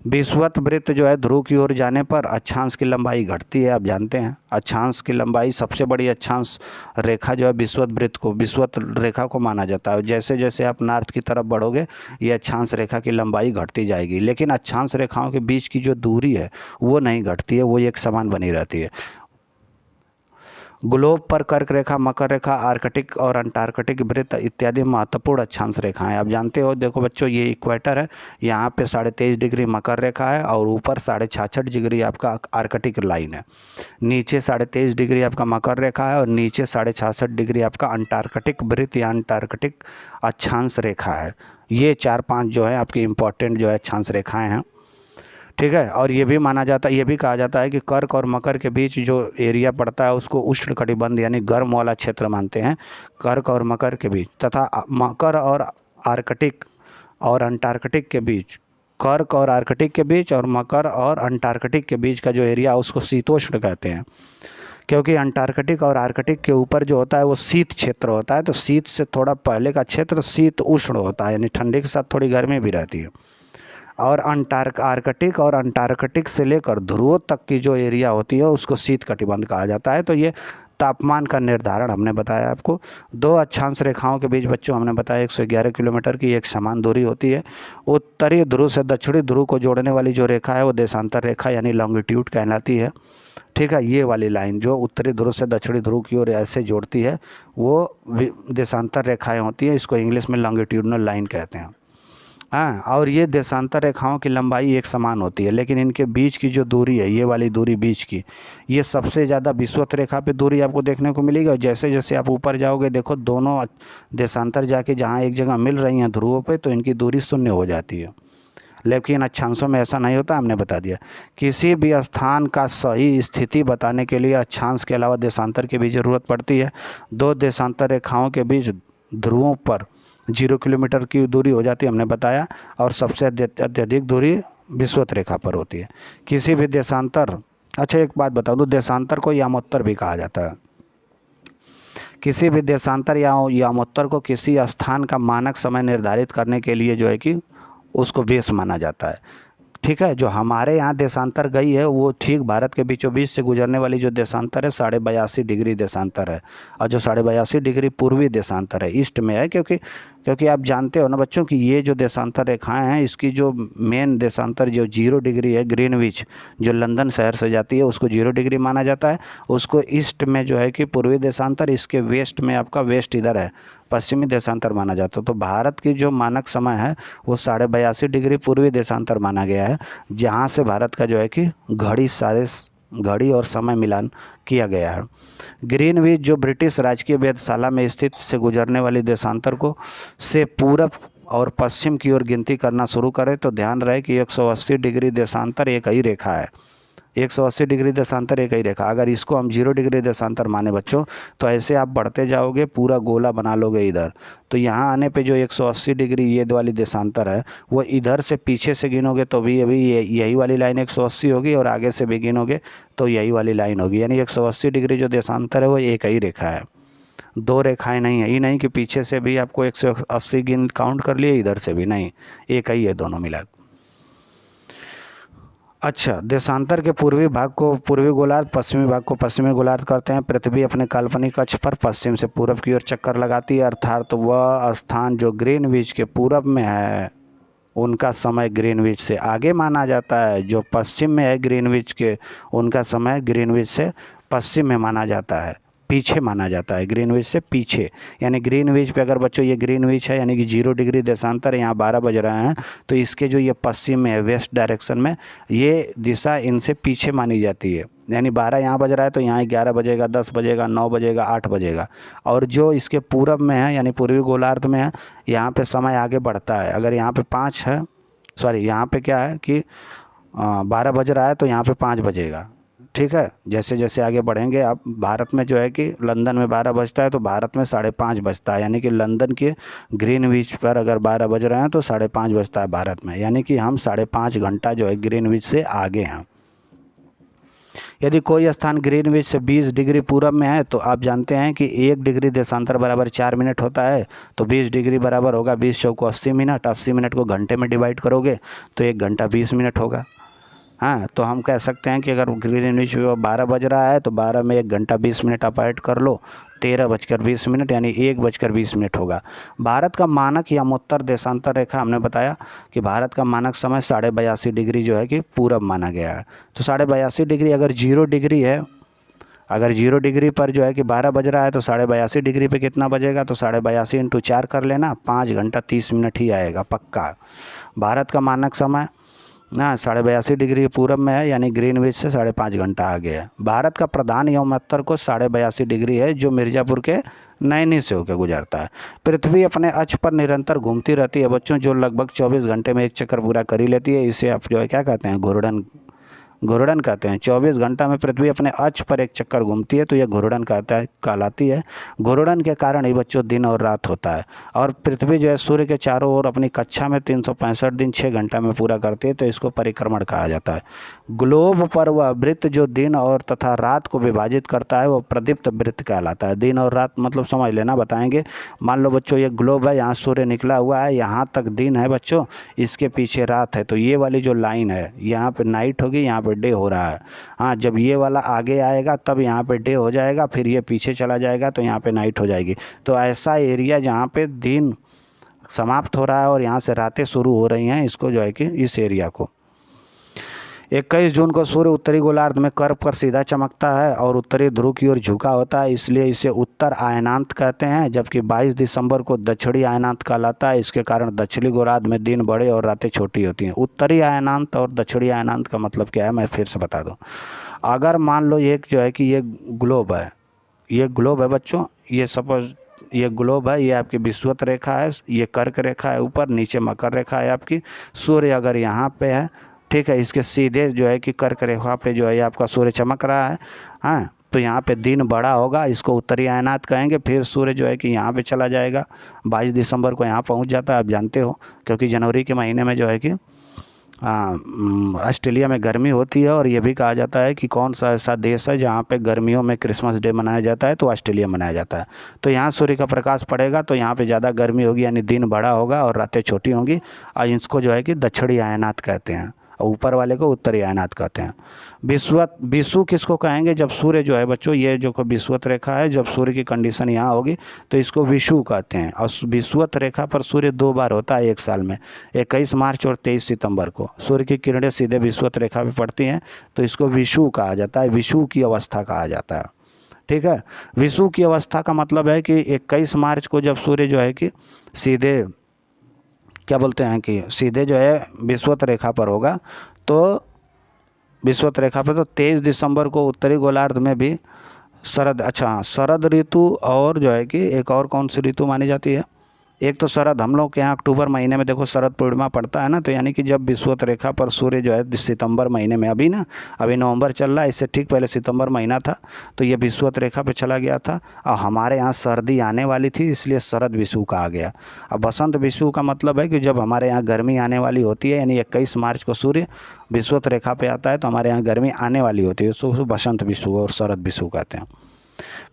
विषुवत वृत्त जो है ध्रुव की ओर जाने पर अक्षांश की लंबाई घटती है, आप जानते हैं। अक्षांश की लंबाई, सबसे बड़ी अक्षांश रेखा जो है विषुवत वृत्त को, विषुवत रेखा को माना जाता है। जैसे जैसे आप नॉर्थ की तरफ बढ़ोगे ये अक्षांश रेखा की लंबाई घटती जाएगी, लेकिन अक्षांश रेखाओं के बीच की जो दूरी है वो नहीं घटती है, वो एक समान बनी रहती है। ग्लोब पर कर्क रेखा, मकर रेखा, आर्कटिक और अंटार्कटिक वृत्त इत्यादि महत्वपूर्ण अक्षांश रेखाएं आप जानते हो। देखो बच्चों, ये इक्वेटर है, यहाँ पे 23.5 डिग्री मकर रेखा है, और ऊपर 66.5 डिग्री आपका आर्कटिक लाइन है। नीचे 23.5 डिग्री आपका मकर रेखा है, और नीचे 66.5 डिग्री आपका अंटार्कटिक वृत्त या अंटार्कटिक अक्षांश रेखा है। ये 4-5 जो है आपकी इम्पोर्टेंट जो है अक्षांश रेखाएँ हैं। ठीक है, और ये भी माना जाता है, ये भी कहा जाता है कि कर्क और मकर के बीच जो एरिया पड़ता है उसको उष्ण कटिबंध यानी गर्म वाला क्षेत्र मानते हैं, कर्क और मकर के बीच, तथा मकर और आर्कटिक और अंटार्कटिक के बीच, कर्क और आर्कटिक के बीच और मकर और अंटार्कटिक के बीच का जो एरिया उसको शीतोष्ण कहते हैं, क्योंकि अंटार्कटिक और आर्कटिक के ऊपर जो होता है वो शीत क्षेत्र होता है, तो शीत से थोड़ा पहले का क्षेत्र शीत उष्ण होता है, यानी ठंडी के साथ थोड़ी गर्मी भी रहती है। और आर्कटिक और अंटार्कटिक से लेकर ध्रुव तक की जो एरिया होती है उसको शीत कटिबंध कहा जाता है। तो ये तापमान का निर्धारण हमने बताया आपको। 2 अक्षांश रेखाओं के बीच बच्चों हमने बताया 111 किलोमीटर की एक समान दूरी होती है। उत्तरी ध्रुव से दक्षिणी ध्रुव को जोड़ने वाली जो रेखा है वो देशांतर रेखा यानी लॉन्गिट्यूड कहलाती है। ठीक है, ये वाली लाइन जो उत्तरी ध्रुव से दक्षिणी ध्रुव की ओर ऐसे जोड़ती है वो देशांतर रेखाएं होती हैं, इसको इंग्लिश में लॉन्गिट्यूडनल लाइन कहते हैं। हाँ, और ये देशांतर रेखाओं की लंबाई एक समान होती है, लेकिन इनके बीच की जो दूरी है, ये वाली दूरी बीच की, ये सबसे ज़्यादा विषुवत रेखा पे दूरी आपको देखने को मिलेगी। और जैसे जैसे आप ऊपर जाओगे, देखो दोनों देशांतर जाके जहाँ एक जगह मिल रही हैं ध्रुवों पे, तो इनकी दूरी शून्य हो जाती है। लेकिन अक्षांशों में ऐसा नहीं होता, हमने बता दिया। किसी भी स्थान का सही स्थिति बताने के लिए अक्षांश के अलावा देशांतर की भी ज़रूरत पड़ती है। दो देशांतर रेखाओं के बीच ध्रुवों पर 0 किलोमीटर की दूरी हो जाती है, हमने बताया। और सबसे अत्यधिक दूरी विषुवत रेखा पर होती है। किसी भी देशांतर, अच्छा एक बात बता दूं, देशांतर को यामोत्तर भी कहा जाता है। किसी भी देशांतर या यामोत्तर को किसी स्थान का मानक समय निर्धारित करने के लिए जो है कि उसको बेस माना जाता है। ठीक है, जो हमारे यहाँ देशांतर गई है वो ठीक भारत के बीचों बीच से गुजरने वाली जो देशांतर है 82.5 डिग्री देशांतर है। और जो 82.5 डिग्री पूर्वी देशांतर है, ईस्ट में है, क्योंकि आप जानते हो ना बच्चों कि ये जो देशांतर रेखाएं हैं, इसकी जो मेन देशांतर जो 0 डिग्री है, ग्रीनविच, जो लंदन शहर से जाती है, उसको 0 डिग्री माना जाता है। उसको ईस्ट में जो है कि पूर्वी देशांतर, इसके वेस्ट में आपका वेस्ट इधर है, पश्चिमी देशांतर माना जाता है। तो भारत की जो मानक समय है वो 82.5 डिग्री पूर्वी देशांतर माना गया है, जहाँ से भारत का जो है कि घड़ी और समय मिलान किया गया है। ग्रीनविच जो ब्रिटिश राजकीय वेधशाला में स्थित से गुजरने वाली देशांतर को से पूरब और पश्चिम की ओर गिनती करना शुरू करें तो ध्यान रहे कि 180 डिग्री देशांतर एक ही रेखा है। 180 डिग्री देशांतर एक ही रेखा। अगर इसको हम 0 डिग्री देशांतर माने बच्चों, तो ऐसे आप बढ़ते जाओगे, पूरा गोला बना लोगे इधर। तो यहाँ आने पे जो 180 डिग्री ये वाली देशांतर है, वो इधर से पीछे से गिनोगे तो भी अभी यही वाली लाइन 180 होगी, और आगे से भी गिनोगे तो यही वाली लाइन होगी। यानी 180 डिग्री जो देशांतर है वो एक ही रेखा है, दो रेखाएं नहीं है। ये नहीं कि पीछे से भी आपको 180 गिन काउंट कर लिए, इधर से भी नहीं, एक ही है दोनों मिला। अच्छा, देशांतर के पूर्वी भाग को पूर्वी गोलार्ध, पश्चिमी भाग को पश्चिमी गोलार्ध करते हैं। पृथ्वी अपने काल्पनिक अक्ष पर पश्चिम से पूरब की ओर चक्कर लगाती है, अर्थात वह स्थान जो ग्रीनविच के पूरब में है उनका समय ग्रीनविच से आगे माना जाता है। जो पश्चिम में है ग्रीनविच के, उनका समय ग्रीनविच से पश्चिम में माना जाता है, पीछे माना जाता है, ग्रीनविच से पीछे। यानी ग्रीनविच पे अगर बच्चों ये ग्रीनविच है, यानी कि 0 डिग्री देशांतर, यहाँ 12 बज रहे हैं, तो इसके जो ये पश्चिम में है, वेस्ट डायरेक्शन में, ये दिशा इनसे पीछे मानी जाती है। यानी 12 यहाँ बज रहा है तो यहाँ 11 बजेगा, 10 बजेगा, 9 बजेगा, 8 बजेगा। और जो इसके पूरब में है, यानी पूर्वी गोलार्ध में है, यहाँ पे समय आगे बढ़ता है। अगर यहाँ पे 5 है, सॉरी यहाँ पे क्या है कि 12 बज रहा है तो यहाँ पे 5 बजेगा। ठीक है, जैसे जैसे आगे बढ़ेंगे आप, भारत में जो है कि लंदन में 12 बजता है तो भारत में 5:30 बजता है। यानी कि लंदन के ग्रीनविच पर अगर 12 बज रहे हैं तो 5:30 बजता है भारत में। यानी कि हम 5.5 घंटा जो है ग्रीनविच से आगे हैं। यदि कोई स्थान ग्रीनविच से 20 डिग्री पूरब में है तो आप जानते हैं कि 1 डिग्री देशांतर बराबर 4 मिनट होता है। तो 20 डिग्री बराबर होगा 20 चौको 80 मिनट, 80 मिनट को घंटे में डिवाइड करोगे तो 1 घंटा 20 मिनट होगा। हाँ, तो हम कह सकते हैं कि अगर ग्रीनविच 12 बज रहा है तो 12 में 1 घंटा 20 मिनट आप ऐड कर लो, 13:20 यानी 1:20 होगा। भारत का मानक यामोत्तर देशांतर रेखा, हमने बताया कि भारत का मानक समय 82.5 डिग्री जो है कि पूरब माना गया है। तो 82.5 डिग्री अगर 0 डिग्री है, अगर 0 डिग्री पर जो है कि 12 बज रहा है तो 82.5 डिग्री पे कितना बजेगा, तो 82.5 × 4 कर लेना, 5 घंटा 30 मिनट ही आएगा पक्का। भारत का मानक समय ना 82.5 डिग्री पूरब में है, यानी ग्रीनविच से 5.5 घंटा आगे है। भारत का प्रधान यामोत्तर को 82.5 डिग्री है, जो मिर्ज़ापुर के नैनी से होकर गुजरता है। पृथ्वी अपने अक्ष पर निरंतर घूमती रहती है बच्चों, जो लगभग 24 घंटे में एक चक्कर पूरा कर ही लेती है। इसे आप जो है क्या कहते हैं, घूर्णन कहते हैं। 24 घंटा में पृथ्वी अपने अक्ष पर एक चक्कर घूमती है, तो यह घूर्णन कहलाती है। घूर्णन के कारण ही बच्चों दिन और रात होता है। और पृथ्वी जो है सूर्य के चारों ओर अपनी कक्षा में 365 दिन 6 घंटा में पूरा करती है, तो इसको परिक्रमण कहा जाता है। ग्लोब पर वह वृत्त जो दिन और तथा रात को विभाजित करता है वो प्रदीप्त वृत्त कहलाता है। दिन और रात मतलब समझ लेना, बताएंगे। मान लो बच्चों ये ग्लोब है, यहाँ सूर्य निकला हुआ है, यहाँ तक दिन है बच्चों, इसके पीछे रात है। तो ये वाली जो लाइन है, यहाँ पे नाइट होगी, यहाँ पे डे हो रहा है। हाँ, जब ये वाला आगे आएगा तब यहाँ पे डे हो जाएगा, फिर ये पीछे चला जाएगा तो यहाँ पे नाइट हो जाएगी। तो ऐसा एरिया जहाँ पे दिन समाप्त हो रहा है और यहाँ से रातें शुरू हो रही हैं, इसको जो है कि इस एरिया को 21 जून को सूर्य उत्तरी गोलार्ध में कर्व कर सीधा चमकता है और उत्तरी ध्रुव की ओर झुका होता है, इसलिए इसे उत्तर आयनांत कहते हैं। जबकि 22 दिसंबर को दक्षिणी आयनांत कहलाता है। इसके कारण दक्षिणी गोलार्ध में दिन बड़े और रातें छोटी होती हैं। उत्तरी आयनांत और दक्षिणी आयनांत का मतलब क्या है, मैं फिर से बता दूं। अगर मान लो एक जो है कि ये ग्लोब है, ये ग्लोब है बच्चों, ये सपोज ये ग्लोब है, ये आपकी विषुवत रेखा है, ये कर्क रेखा है ऊपर, नीचे मकर रेखा है आपकी। सूर्य अगर यहाँ पे है, ठीक है, इसके सीधे जो है कि कर्क रेखा पे जो है आपका सूर्य चमक रहा है, हाँ, तो यहाँ पे दिन बड़ा होगा, इसको उत्तरी आयनात कहेंगे। फिर सूर्य जो है कि यहाँ पे चला जाएगा, 22 दिसंबर को यहाँ पहुँच जाता है, आप जानते हो, क्योंकि जनवरी के महीने में जो है कि ऑस्ट्रेलिया में गर्मी होती है। और ये भी कहा जाता है कि कौन सा ऐसा देश है जहाँ पे गर्मियों में क्रिसमस डे मनाया जाता है, तो ऑस्ट्रेलिया मनाया जाता है। तो यहाँ सूर्य का प्रकाश पड़ेगा तो यहाँ पे ज़्यादा गर्मी होगी, यानी दिन बड़ा होगा और रातें छोटी होंगी, और इसको जो है कि दक्षिणी आयनात कहते हैं, और ऊपर वाले को उत्तरी आयनात कहते हैं। विषुव किसको कहेंगे, जब सूर्य जो है बच्चों, ये जो विषुवत रेखा है, जब सूर्य की कंडीशन यहाँ होगी तो इसको विषुव कहते हैं। और विषुवत रेखा पर सूर्य 2 बार होता है एक साल में, 21 मार्च और 23 सितंबर को सूर्य की किरणें सीधे विषुवत रेखा पर पड़ती हैं, तो इसको विषुव कहा जाता है, विषुव की अवस्था कहा जाता है। ठीक है, विषुव की अवस्था का मतलब है कि 21 मार्च को जब सूर्य जो है कि सीधे क्या बोलते हैं कि सीधे जो है विषुवत रेखा पर होगा, तो विषुवत रेखा पर, तो 23 दिसंबर को उत्तरी गोलार्ध में भी शरद ऋतु, और जो है कि एक और कौन सी ऋतु मानी जाती है, एक तो शरद, हम लोग के यहाँ अक्टूबर महीने में देखो शरद पूर्णिमा पड़ता है ना, तो यानी कि जब विषुवत रेखा पर सूर्य जो है सितंबर महीने में, अभी नवंबर चल रहा है, इससे ठीक पहले सितंबर महीना था, तो ये विषुवत रेखा पे चला गया था, और हमारे यहाँ सर्दी आने वाली थी, इसलिए शरद विषुव कहा गया। अब बसंत विषुव का मतलब है कि जब हमारे यहाँ गर्मी आने वाली होती है, यानी 21 मार्च को सूर्य विषुवत रेखा पे आता है, तो हमारे यहाँ गर्मी आने वाली होती है, उसको बसंत विषुव और शरद विषुव कहते हैं।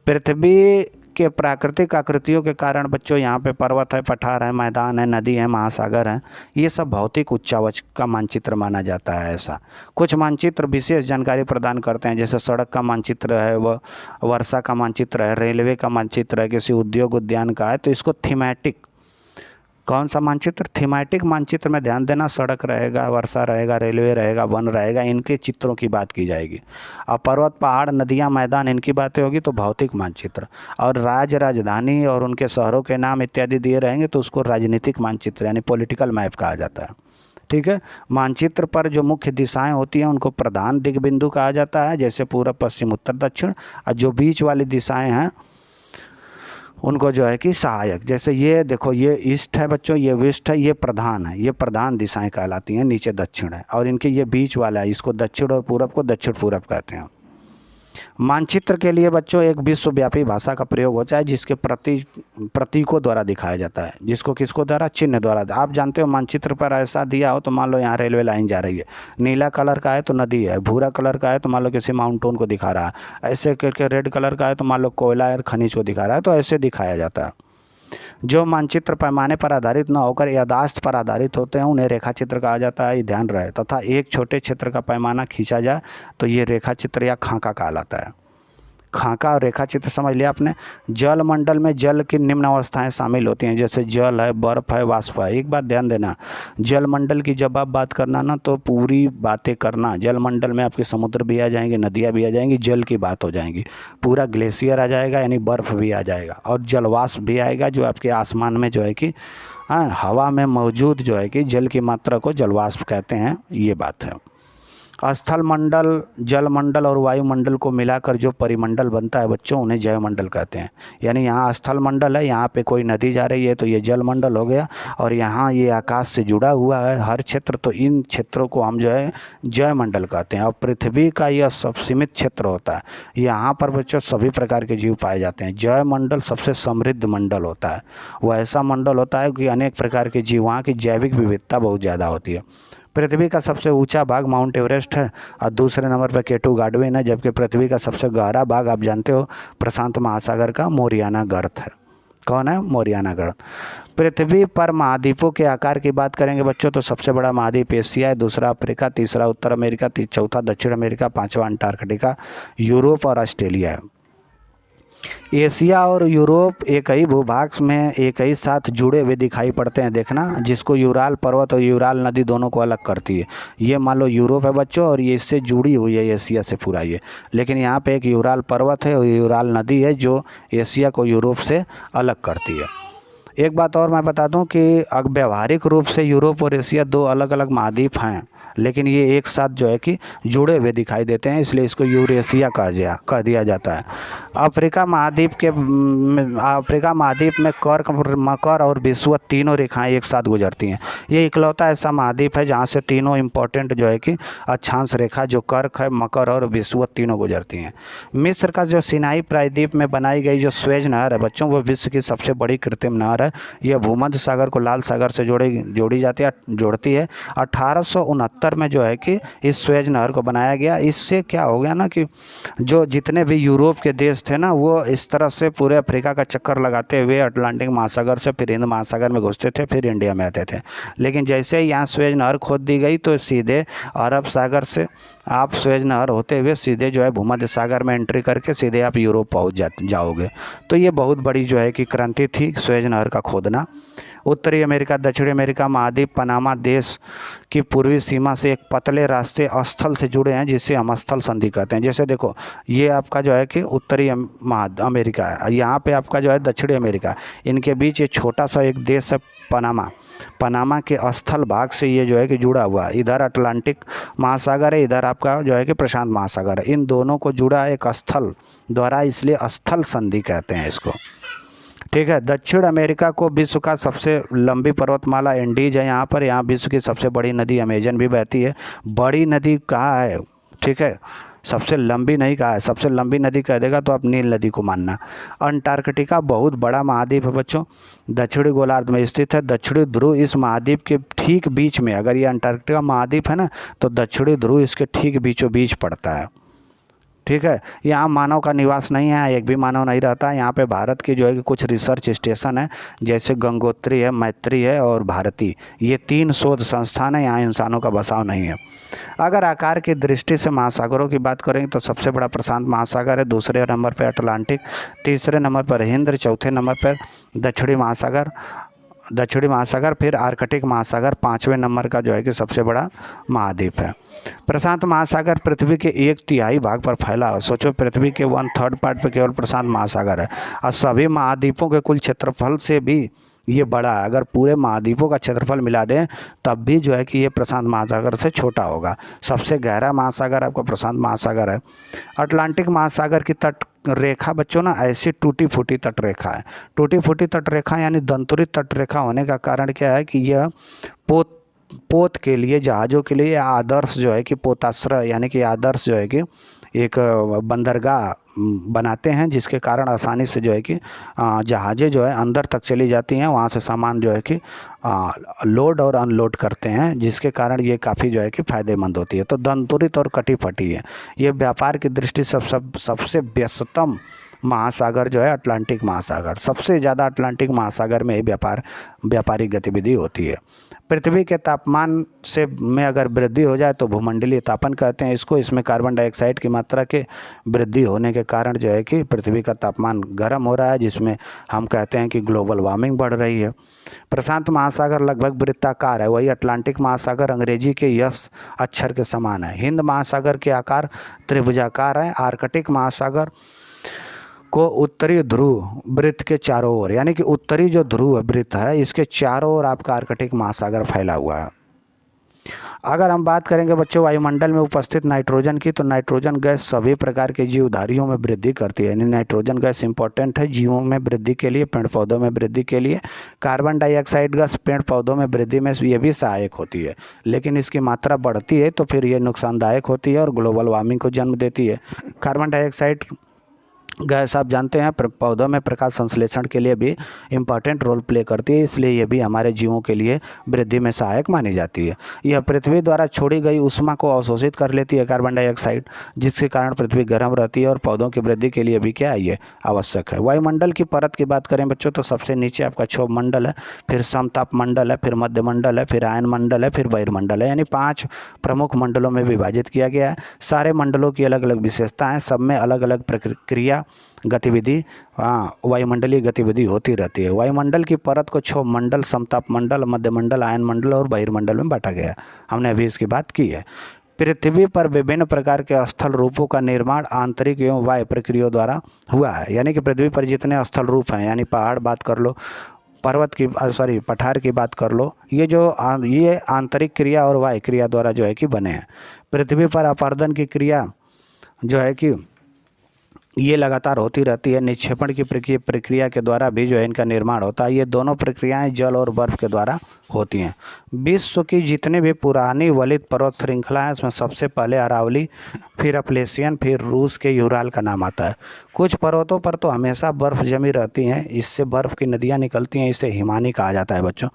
पृथ्वी के प्राकृतिक आकृतियों के कारण बच्चों यहाँ पे पर्वत है, पठार है, मैदान है, नदी है, महासागर है, ये सब भौतिक उच्चावच का मानचित्र माना जाता है। ऐसा कुछ मानचित्र विशेष जानकारी प्रदान करते हैं, जैसे सड़क का मानचित्र है, वह वर्षा का मानचित्र है, रेलवे का मानचित्र है, किसी उद्योग उद्यान का है, तो इसको थीमेटिक, कौन सा मानचित्र, थीमेटिक मानचित्र में ध्यान देना, सड़क रहेगा, वर्षा रहेगा, रेलवे रहेगा, वन रहेगा, इनके चित्रों की बात की जाएगी। और पर्वत, पहाड़, नदियां, मैदान, इनकी बातें होगी तो भौतिक मानचित्र। और राजधानी और उनके शहरों के नाम इत्यादि दिए रहेंगे तो उसको राजनीतिक मानचित्र यानी पॉलिटिकल मैप कहा जाता है। ठीक है, मानचित्र पर जो मुख्य दिशाएं होती हैं उनको प्रधान दिग्बिंदु कहा जाता है, जैसे पूरब, पश्चिम, उत्तर, दक्षिण। और जो बीच वाली दिशाएं हैं उनको जो है कि सहायक, जैसे ये देखो, ये ईस्ट है बच्चों, ये वेस्ट है, ये प्रधान है, ये प्रधान दिशाएं कहलाती हैं, नीचे दक्षिण है, और इनके ये बीच वाला है, इसको दक्षिण और पूरब को दक्षिण पूरब कहते हैं। मानचित्र के लिए बच्चों एक विश्वव्यापी भाषा का प्रयोग होता है, जिसके प्रतीकों द्वारा दिखाया जाता है, जिसको किसको द्वारा, चिन्ह द्वारा। आप जानते हो मानचित्र पर ऐसा दिया हो तो मान लो यहाँ रेलवे लाइन जा रही है, नीला कलर का है तो नदी है, भूरा कलर का है तो मान लो किसी माउंटेन को दिखा रहा है, ऐसे करके रेड कलर का है तो मान लो कोयला या खनिज को दिखा रहा है, तो ऐसे दिखाया जाता है। जो मानचित्र पैमाने पर आधारित न होकर याददाश्त पर आधारित होते हैं उन्हें रेखा चित्र कहा जाता है, ये ध्यान रहे। तथा एक छोटे क्षेत्र का पैमाना खींचा जाए तो ये रेखा चित्र या खाका कहलाता है। खाका और रेखा चित्र समझ लिया आपने। जल मंडल में जल की निम्न अवस्थाएं शामिल होती हैं, जैसे जल है, बर्फ है, वाष्प है। एक बात ध्यान देना, जल मंडल की जब आप बात करना ना तो पूरी बातें करना। जल मंडल में आपके समुद्र भी आ जाएंगे, नदियाँ भी आ जाएंगी, जल की बात हो जाएंगी, पूरा ग्लेशियर आ जाएगा यानी बर्फ भी आ जाएगा, और जलवाष्प भी आएगा जो आपके आसमान में जो है कि हवा में मौजूद जो है कि जल की मात्रा को जलवाष्प कहते हैं, ये बात है। स्थल मंडल, जल मंडल और वायुमंडल को मिलाकर जो परिमंडल बनता है बच्चों उन्हें जैवमंडल कहते हैं। यानी यहाँ स्थल मंडल है, यहाँ पे कोई नदी जा रही है तो ये जल मंडल हो गया, और यहाँ ये आकाश से जुड़ा हुआ है हर क्षेत्र, तो इन क्षेत्रों को हम जो है जैवमंडल कहते हैं। और पृथ्वी का यह सब सीमित क्षेत्र होता है, यहाँ पर बच्चों सभी प्रकार के जीव पाए जाते हैं। जैवमंडल सबसे समृद्ध मंडल होता है, वह ऐसा मंडल होता है कि अनेक प्रकार के जीव, वहाँ की जैविक विविधता बहुत ज़्यादा होती है। पृथ्वी का सबसे ऊंचा भाग माउंट एवरेस्ट है, और दूसरे नंबर पर केटू गाडविन है, जबकि पृथ्वी का सबसे गहरा भाग आप जानते हो प्रशांत महासागर का मोरियाना गर्त है। कौन है? मोरियाना गर्त। पृथ्वी पर महाद्वीपों के आकार की बात करेंगे बच्चों तो सबसे बड़ा महाद्वीप एशिया है, दूसरा अफ्रीका, तीसरा उत्तर अमेरिका, चौथा दक्षिण अमेरिका, पांचवा अंटार्कटिका, यूरोप और ऑस्ट्रेलिया है। एशिया और यूरोप एक ही भूभाग में एक ही साथ जुड़े हुए दिखाई पड़ते हैं, देखना, जिसको यूराल पर्वत और यूराल नदी दोनों को अलग करती है। ये मान लो यूरोप है बच्चों, और ये इससे जुड़ी हुई है एशिया से पूरा ये, लेकिन यहाँ पे एक यूराल पर्वत है और यूराल नदी है जो एशिया को यूरोप से अलग करती है। एक बात और मैं बता दूं कि अब व्यावहारिक रूप से यूरोप और एशिया दो अलग अलग महाद्वीप हैं, लेकिन ये एक साथ जो है कि जुड़े हुए दिखाई देते हैं, इसलिए इसको यूरेशिया कह दिया जाता है। अफ्रीका महाद्वीप में कर्क, मकर और विषुवत तीनों रेखाएं एक साथ गुजरती हैं। ये इकलौता ऐसा महाद्वीप है जहाँ से तीनों इम्पोर्टेंट जो है कि अक्षांश रेखा जो कर्क है, मकर और विषुवत तीनों गुजरती हैं। मिस्र का जो सिनाई प्रायद्वीप में बनाई गई जो स्वेज नहर है बच्चों, वो विश्व की सबसे बड़ी कृत्रिम नहर है। यह भूमध्य सागर को लाल सागर से जोड़ती है। 1869 में जो है कि इस स्वेज नहर को बनाया गया। इससे क्या हो गया ना कि जो जितने भी यूरोप के देश थे ना, वो इस तरह से पूरे अफ्रीका का चक्कर लगाते हुए अटलांटिक महासागर से फिर हिंद महासागर में घुसते थे, फिर इंडिया में आते थे। लेकिन जैसे ही यहाँ स्वेज नहर खोद दी गई तो सीधे अरब सागर से आप स्वेज नहर होते हुए सीधे जो है भूमध्य सागर में एंट्री करके सीधे आप यूरोप पहुँच जाओगे। तो ये बहुत बड़ी जो है कि क्रांति थी स्वेज नहर का खोदना। उत्तरी अमेरिका, दक्षिणी अमेरिका महाद्वीप पनामा देश की पूर्वी सीमा से एक पतले रास्ते स्थल से जुड़े हैं, जिसे हम स्थल संधि कहते हैं। जैसे देखो, ये आपका जो है कि उत्तरी अमेरिका है, यहाँ पे आपका जो है दक्षिणी अमेरिका, इनके बीच ये छोटा सा एक देश है पनामा के स्थल भाग से ये जो है कि जुड़ा हुआ है। इधर अटलांटिक महासागर है, इधर आपका जो है कि प्रशांत महासागर है। इन दोनों को जुड़ा एक स्थल द्वारा, इसलिए स्थल संधि कहते हैं इसको। ठीक है। दक्षिण अमेरिका को विश्व का सबसे लंबी पर्वतमाला एंडीज है। यहाँ विश्व की सबसे बड़ी नदी अमेजन भी बहती है। बड़ी नदी कहाँ है? ठीक है, सबसे लंबी नहीं कहा है, सबसे लंबी नदी कह देगा तो आप नील नदी को मानना। अंटार्कटिका बहुत बड़ा महाद्वीप है बच्चों, दक्षिणी गोलार्ध में स्थित है। दक्षिणी ध्रुव इस महाद्वीप के ठीक बीच में, अगर ये अंटार्कटिका महाद्वीप है ना, तो दक्षिणी ध्रुव इसके ठीक बीचों बीच पड़ता है। ठीक है। यहाँ मानव का निवास नहीं है, एक भी मानव नहीं रहता है। यहाँ पे भारत के जो है कि कुछ रिसर्च स्टेशन है, जैसे गंगोत्री है, मैत्री है और भारती, ये 3 शोध संस्थान है। यहाँ इंसानों का बसाव नहीं है। अगर आकार की दृष्टि से महासागरों की बात करेंगे तो सबसे बड़ा प्रशांत महासागर है, दूसरे नंबर पर अटलांटिक, तीसरे नंबर पर हिंद, चौथे नंबर पर दक्षिणी महासागर, फिर आर्कटिक महासागर 5वें नंबर का जो है कि सबसे बड़ा महाद्वीप है। प्रशांत महासागर पृथ्वी के 1/3 भाग पर फैला है। सोचो, पृथ्वी के 1/3 पार्ट पर केवल प्रशांत महासागर है, और सभी महाद्वीपों के कुल क्षेत्रफल से भी ये बड़ा है। अगर पूरे महाद्वीपों का क्षेत्रफल मिला दें तब भी जो है कि ये प्रशांत महासागर से छोटा होगा। सबसे गहरा महासागर आपका प्रशांत महासागर है। अटलांटिक महासागर की तट रेखा बच्चों ना ऐसी टूटी फूटी तट रेखा है। टूटी फूटी तट रेखा यानी दंतुरित तट रेखा होने का कारण क्या है कि यह पोत के लिए, जहाज़ों के लिए आदर्श जो है कि पोताश्रय, यानी कि आदर्श जो है कि एक बंदरगाह बनाते हैं, जिसके कारण आसानी से जो है कि जहाज़ें जो है अंदर तक चली जाती हैं, वहाँ से सामान जो है कि लोड और अनलोड करते हैं, जिसके कारण ये काफ़ी जो है कि फ़ायदेमंद होती है। तो दंतुरित और कटी फटी है। ये व्यापार की दृष्टि से सबसे व्यस्तम महासागर जो है अटलांटिक महासागर, सबसे ज़्यादा अटलांटिक महासागर में ही व्यापारिक गतिविधि होती है। पृथ्वी के तापमान में अगर वृद्धि हो जाए तो भूमंडलीय तापन कहते हैं इसको। इसमें कार्बन डाइऑक्साइड की मात्रा के वृद्धि होने के कारण जो है कि पृथ्वी का तापमान गर्म हो रहा है, जिसमें हम कहते हैं कि ग्लोबल वार्मिंग बढ़ रही है। प्रशांत महासागर लगभग वृत्ताकार है, वही अटलांटिक महासागर अंग्रेजी के यस अक्षर के समान है। हिंद महासागर के आकार त्रिभुजाकार है। आर्कटिक महासागर को उत्तरी ध्रुव वृत्त के चारों ओर, यानी कि उत्तरी जो ध्रुव वृत्त है इसके चारों ओर आपका आर्कटिक महासागर फैला हुआ है। अगर हम बात करेंगे बच्चों वायुमंडल में उपस्थित नाइट्रोजन की, तो नाइट्रोजन गैस सभी प्रकार के जीवधारियों में वृद्धि करती है। यानी नाइट्रोजन गैस इंपॉर्टेंट है जीवों में वृद्धि के लिए, पेड़ पौधों में वृद्धि के लिए। कार्बन डाइऑक्साइड गैस पेड़ पौधों में वृद्धि में ये भी सहायक होती है, लेकिन इसकी मात्रा बढ़ती है तो फिर ये नुकसानदायक होती है और ग्लोबल वार्मिंग को जन्म देती है। कार्बन डाइऑक्साइड गैस आप जानते हैं पौधों में प्रकाश संश्लेषण के लिए भी इम्पॉर्टेंट रोल प्ले करती है, इसलिए ये भी हमारे जीवों के लिए वृद्धि में सहायक मानी जाती है। यह पृथ्वी द्वारा छोड़ी गई ऊष्मा को अवशोषित कर लेती है कार्बन डाइऑक्साइड, जिसके कारण पृथ्वी गर्म रहती है और पौधों की वृद्धि के लिए भी क्या है ये आवश्यक है। वायुमंडल की परत की बात करें बच्चों तो सबसे नीचे आपका क्षोभ मंडल है, फिर समताप मंडल है, फिर मध्य मंडल है, फिर आयन मंडल है, फिर बहिर्मंडल है। यानी 5 प्रमुख मंडलों में विभाजित किया गया है। सारे मंडलों की अलग अलग विशेषताएँ, सब में अलग अलग प्रक्रिया गतिविधि, वायुमंडलीय गतिविधि होती रहती है। वायुमंडल की परत को 6 मंडल, समताप मंडल, मध्यमंडल, आयन मंडल और बहिर्मंडल में बांटा गया है। हमने अभी इसकी बात की है। पृथ्वी पर विभिन्न प्रकार के स्थल रूपों का निर्माण आंतरिक एवं बाह्य प्रक्रियाओं द्वारा हुआ है। यानी कि पृथ्वी पर जितने स्थल रूप हैं, यानी पहाड़ बात कर लो, पर्वत की पठार की बात कर लो, ये आंतरिक क्रिया और बाह्य क्रिया द्वारा जो है कि बने हैं। पृथ्वी पर अपरदन की क्रिया जो है कि ये लगातार होती रहती है। निक्षेपण की प्रक्रिया के द्वारा भी जो है इनका निर्माण होता है। ये दोनों प्रक्रियाएं जल और बर्फ के द्वारा होती हैं। विश्व की जितनी भी पुरानी वलित पर्वत श्रृंखला है, इसमें सबसे पहले अरावली, फिर अपलेशियन, फिर रूस के यूराल का नाम आता है। कुछ पर्वतों पर तो हमेशा बर्फ जमी रहती हैं, इससे बर्फ की नदियाँ निकलती हैं, इसे हिमानी कहा जाता है बच्चों।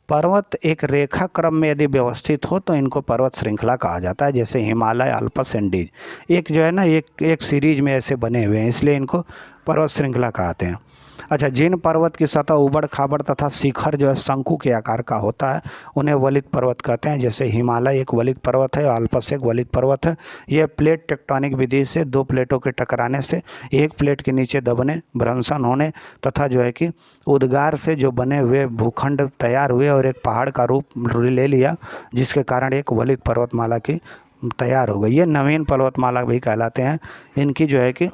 पर्वत एक रेखा क्रम में यदि व्यवस्थित हो तो इनको पर्वत श्रृंखला कहा जाता है, जैसे हिमालय, अल्पस, एंडीज। एक जो है ना, एक सीरीज में ऐसे बने हुए हैं, इसलिए इनको पर्वत श्रृंखला कहते हैं। अच्छा, जिन पर्वत की सतह उबड़ खाबड़ तथा शिखर जो है शंकु के आकार का होता है, उन्हें वलित पर्वत कहते हैं। जैसे हिमालय एक वलित पर्वत है, अल्पस एक वलित पर्वत है। यह प्लेट टेक्टोनिक विधि से 2 प्लेटों के टकराने से एक प्लेट के नीचे दबने, भ्रंशन होने तथा जो है कि उद्गार से जो बने हुए भूखंड तैयार हुए और एक पहाड़ का रूप ले लिया, जिसके कारण एक वलित पर्वतमाला की तैयार हो गई। ये नवीन पर्वतमाला भी कहलाते हैं। इनकी जो है कि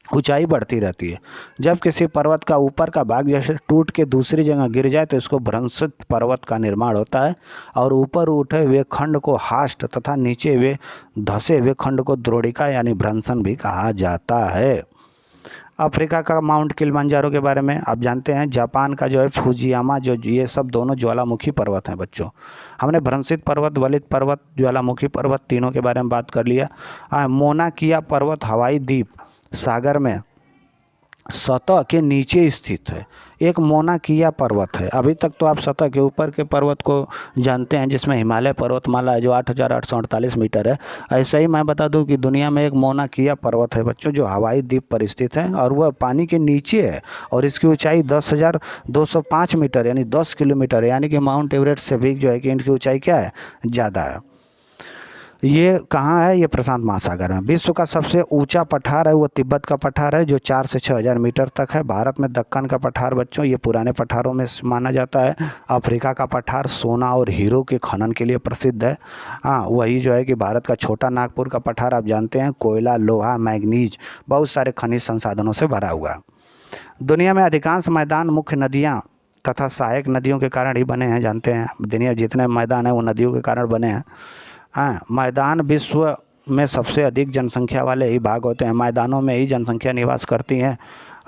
ऊंचाई बढ़ती रहती है। जब किसी पर्वत का ऊपर का भाग जैसे टूट के दूसरी जगह गिर जाए तो इसको भ्रंशित पर्वत का निर्माण होता है, और ऊपर उठे हुए खंड को हास्ट तथा नीचे हुए धंसे हुए खंड को द्रोणिका यानी भ्रंशन भी कहा जाता है। अफ्रीका का माउंट किलिमंजारो के बारे में आप जानते हैं। जापान का जो है फुजियामा, जो ये सब दोनों ज्वालामुखी पर्वत हैं बच्चों। हमने भ्रंशित पर्वत, वलित पर्वत, ज्वालामुखी पर्वत तीनों के बारे में बात कर लिया। मोना किया पर्वत हवाई द्वीप सागर में सतह के नीचे स्थित है। एक मोना किया पर्वत है। अभी तक तो आप सतह के ऊपर के पर्वत को जानते हैं, जिसमें हिमालय पर्वतमाला है जो 8,848 मीटर है। ऐसा ही मैं बता दूं कि दुनिया में एक मोना किया पर्वत है बच्चों, जो हवाई द्वीप पर स्थित है और वह पानी के नीचे है, और इसकी ऊंचाई 10,205 मीटर यानी 10 किलोमीटर है। यानी कि माउंट एवरेस्ट से भी जो है कि इनकी ऊंचाई क्या है, ज़्यादा है। ये कहाँ है, ये प्रशांत महासागर में। विश्व का सबसे ऊंचा पठार है वो तिब्बत का पठार है, जो 4 से 6,000 मीटर तक है। भारत में दक्कन का पठार बच्चों, ये पुराने पठारों में माना जाता है। अफ्रीका का पठार सोना और हीरो के खनन के लिए प्रसिद्ध है। वही जो है कि भारत का छोटा नागपुर का पठार आप जानते हैं, कोयला, लोहा, मैग्नीज, बहुत सारे खनिज संसाधनों से भरा हुआ है। दुनिया में अधिकांश मैदान मुख्य नदियाँ तथा सहायक नदियों के कारण ही बने हैं, जानते हैं। दुनिया जितने मैदान हैं वो नदियों के कारण बने हैं। मैदान विश्व में सबसे अधिक जनसंख्या वाले ही भाग होते हैं। मैदानों में ही जनसंख्या निवास करती है।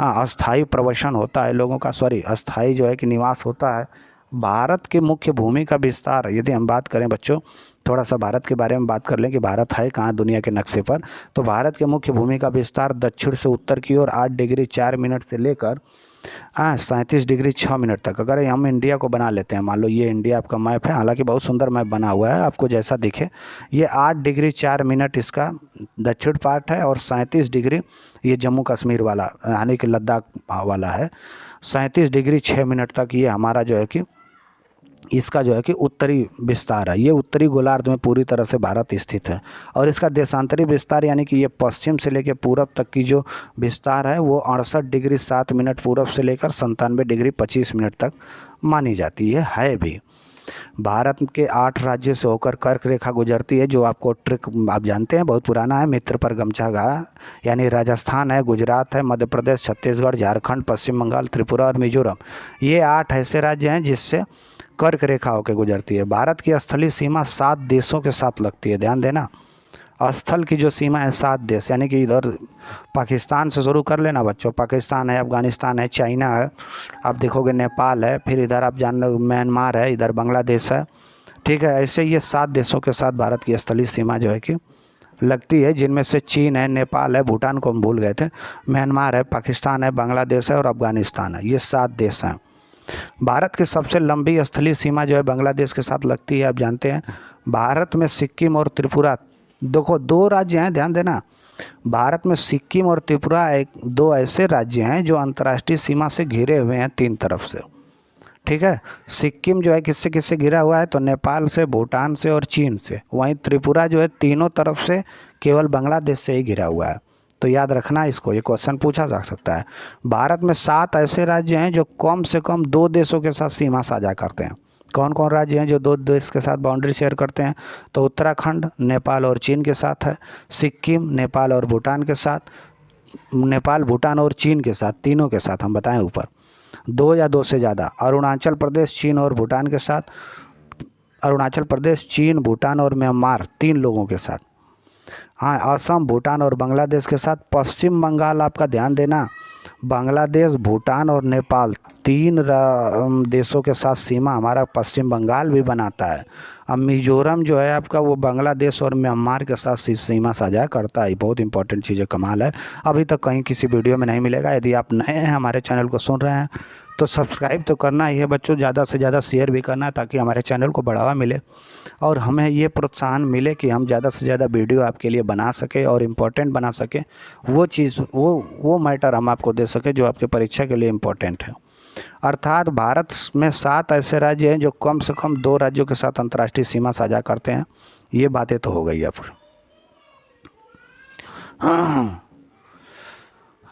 अस्थायी प्रवसन होता है लोगों का, अस्थायी जो है कि निवास होता है। भारत के मुख्य भूमि का विस्तार, यदि हम बात करें बच्चों, थोड़ा सा भारत के बारे में बात कर लें कि भारत है कहाँ दुनिया के नक्शे पर। तो भारत के मुख्य भूमि का विस्तार दक्षिण से उत्तर की ओर 8 डिग्री 4 मिनट से लेकर 37 डिग्री 6 मिनट तक। अगर हम इंडिया को बना लेते हैं, मान लो ये इंडिया आपका मैप है, हालांकि बहुत सुंदर मैप बना हुआ है, आपको जैसा दिखे। ये 8 डिग्री 4 मिनट इसका दक्षिण पार्ट है, और 37 डिग्री ये जम्मू कश्मीर वाला यानी कि लद्दाख वाला है। 37 डिग्री 6 मिनट तक ये हमारा जो है कि इसका जो है कि उत्तरी विस्तार है। ये उत्तरी गोलार्ध में पूरी तरह से भारत स्थित है। और इसका देशांतरी विस्तार यानी कि ये पश्चिम से लेकर पूरब तक की जो विस्तार है वो 68 डिग्री 7 मिनट पूरब से लेकर 97 डिग्री 25 मिनट तक मानी जाती है भी। भारत के 8 राज्यों से होकर कर्क रेखा गुजरती है, जो आपको ट्रिक आप जानते हैं, बहुत पुराना है। मित्र पर गमछा गा, यानी राजस्थान है, गुजरात है, मध्य प्रदेश, छत्तीसगढ़, झारखंड, पश्चिम बंगाल, त्रिपुरा और मिजोरम। ये 8 ऐसे राज्य हैं जिससे कर्क रेखा होकर गुजरती है। भारत की स्थलीय सीमा 7 देशों के साथ लगती है, ध्यान देना। स्थल की जो सीमा है 7 देश, यानी कि इधर पाकिस्तान से शुरू कर लेना बच्चों। पाकिस्तान है, अफगानिस्तान है, चाइना है, आप देखोगे नेपाल है, फिर इधर आप जान लो म्यांमार है, इधर बांग्लादेश है, ठीक है। ऐसे ये 7 देशों के साथ भारत की स्थलीय सीमा जो है कि लगती है, जिनमें से चीन है, नेपाल है, भूटान को हम भूल गए थे, म्यांमार है, पाकिस्तान है, बांग्लादेश है और अफगानिस्तान है। ये 7 देश हैं। भारत की सबसे लंबी स्थलीय सीमा जो है बांग्लादेश के साथ लगती है, आप जानते हैं। भारत में सिक्किम और त्रिपुरा, देखो 2 राज्य हैं, ध्यान देना। भारत में सिक्किम और त्रिपुरा 2 ऐसे राज्य हैं जो अंतर्राष्ट्रीय सीमा से घिरे हुए हैं 3 तरफ से, ठीक है। सिक्किम जो है किससे किससे घिरा हुआ है, तो नेपाल से, भूटान से और चीन से। वहीं त्रिपुरा जो है तीनों तरफ से केवल बांग्लादेश से ही घिरा हुआ है। तो याद रखना इसको, ये क्वेश्चन पूछा जा सकता है। भारत में 7 ऐसे राज्य हैं जो कम से कम 2 देशों के साथ सीमा साझा करते हैं। कौन कौन राज्य हैं जो 2 देश के साथ बाउंड्री शेयर करते हैं? तो उत्तराखंड नेपाल और चीन के साथ है, सिक्किम नेपाल और भूटान के साथ, नेपाल भूटान और चीन के साथ, तीनों के साथ हम बताएं ऊपर, 2 या 2 से ज़्यादा। अरुणाचल प्रदेश चीन और भूटान के साथ, अरुणाचल प्रदेश चीन भूटान और म्यांमार 3 लोगों के साथ। हाँ, असम भूटान और बांग्लादेश के साथ। पश्चिम बंगाल आपका ध्यान देना, बांग्लादेश भूटान और नेपाल 3 देशों के साथ सीमा हमारा पश्चिम बंगाल भी बनाता है। अब मिजोरम जो है आपका वो बांग्लादेश और म्यांमार के साथ सीमा साझा करता है। बहुत इंपॉर्टेंट चीज़ है, कमाल है, अभी तक कहीं किसी वीडियो में नहीं मिलेगा। यदि आप नए हैं हमारे चैनल को सुन रहे हैं तो सब्सक्राइब तो करना ही है बच्चों, ज़्यादा से ज़्यादा शेयर भी करना है ताकि हमारे चैनल को बढ़ावा मिले और हमें ये प्रोत्साहन मिले कि हम ज़्यादा से ज़्यादा वीडियो आपके लिए बना सके और इम्पोर्टेंट बना सके, वो चीज़ वो मैटर हम आपको दे सके जो आपके परीक्षा के लिए इम्पोर्टेंट है। अर्थात भारत में 7 ऐसे राज्य हैं जो कम से कम 2 राज्यों के साथ अंतर्राष्ट्रीय सीमा साझा करते हैं। ये बातें तो हो गई अब।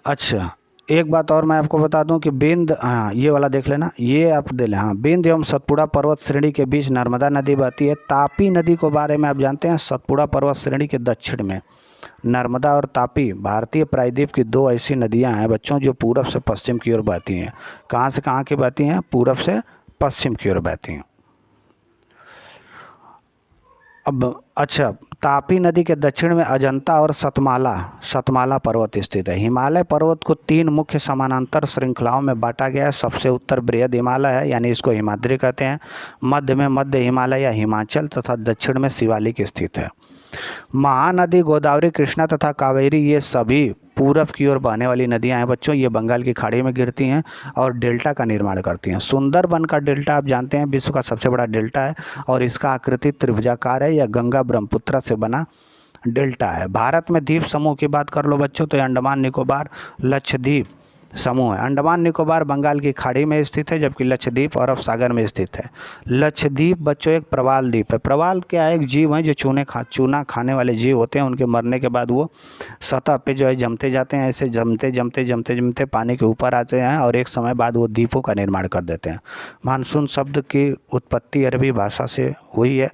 अच्छा, एक बात और मैं आपको बता दूं कि बिंद, हाँ ये वाला देख लेना, ये आप दे लें। हाँ, बिंद एवं सतपुड़ा पर्वत श्रेणी के बीच नर्मदा नदी बहती है। तापी नदी को बारे में आप जानते हैं? सतपुड़ा पर्वत श्रेणी के दक्षिण में नर्मदा और तापी भारतीय प्रायद्वीप की 2 ऐसी नदियां हैं बच्चों जो पूरब से पश्चिम की ओर बहती हैं। कहाँ से कहाँ की बहती हैं? पूरब से पश्चिम की ओर बहती हैं। अब अच्छा, तापी नदी के दक्षिण में अजंता और सतमाला पर्वत स्थित है। हिमालय पर्वत को 3 मुख्य समानांतर श्रृंखलाओं में बांटा गया है। सबसे उत्तर बृहद हिमालय है, यानी इसको हिमाद्री कहते हैं। मध्य में मध्य हिमालय या हिमाचल तथा दक्षिण में शिवालिक स्थित है। महानदी गोदावरी, कृष्णा तथा कावेरी ये सभी पूरब की ओर बहने वाली नदियां हैं बच्चों। ये बंगाल की खाड़ी में गिरती हैं और डेल्टा का निर्माण करती हैं। सुंदरबन का डेल्टा आप जानते हैं विश्व का सबसे बड़ा डेल्टा है और इसका आकृति त्रिभुजाकार है। यह गंगा ब्रह्मपुत्र से बना डेल्टा है। भारत में द्वीप समूह की बात कर लो बच्चों तो अंडमान निकोबार लक्षद्वीप समूह है। अंडमान निकोबार बंगाल की खाड़ी में स्थित है जबकि लक्षद्वीप अरब सागर में स्थित है। लक्षद्वीप बच्चों एक प्रवाल द्वीप है। प्रवाल क्या है? एक जीव है जो चूना खाने वाले जीव होते हैं। उनके मरने के बाद वो सतह पे जो है जमते जाते हैं, ऐसे जमते पानी के ऊपर आते हैं और एक समय बाद वो द्वीपों का निर्माण कर देते हैं। मानसून शब्द की उत्पत्ति अरबी भाषा से हुई है।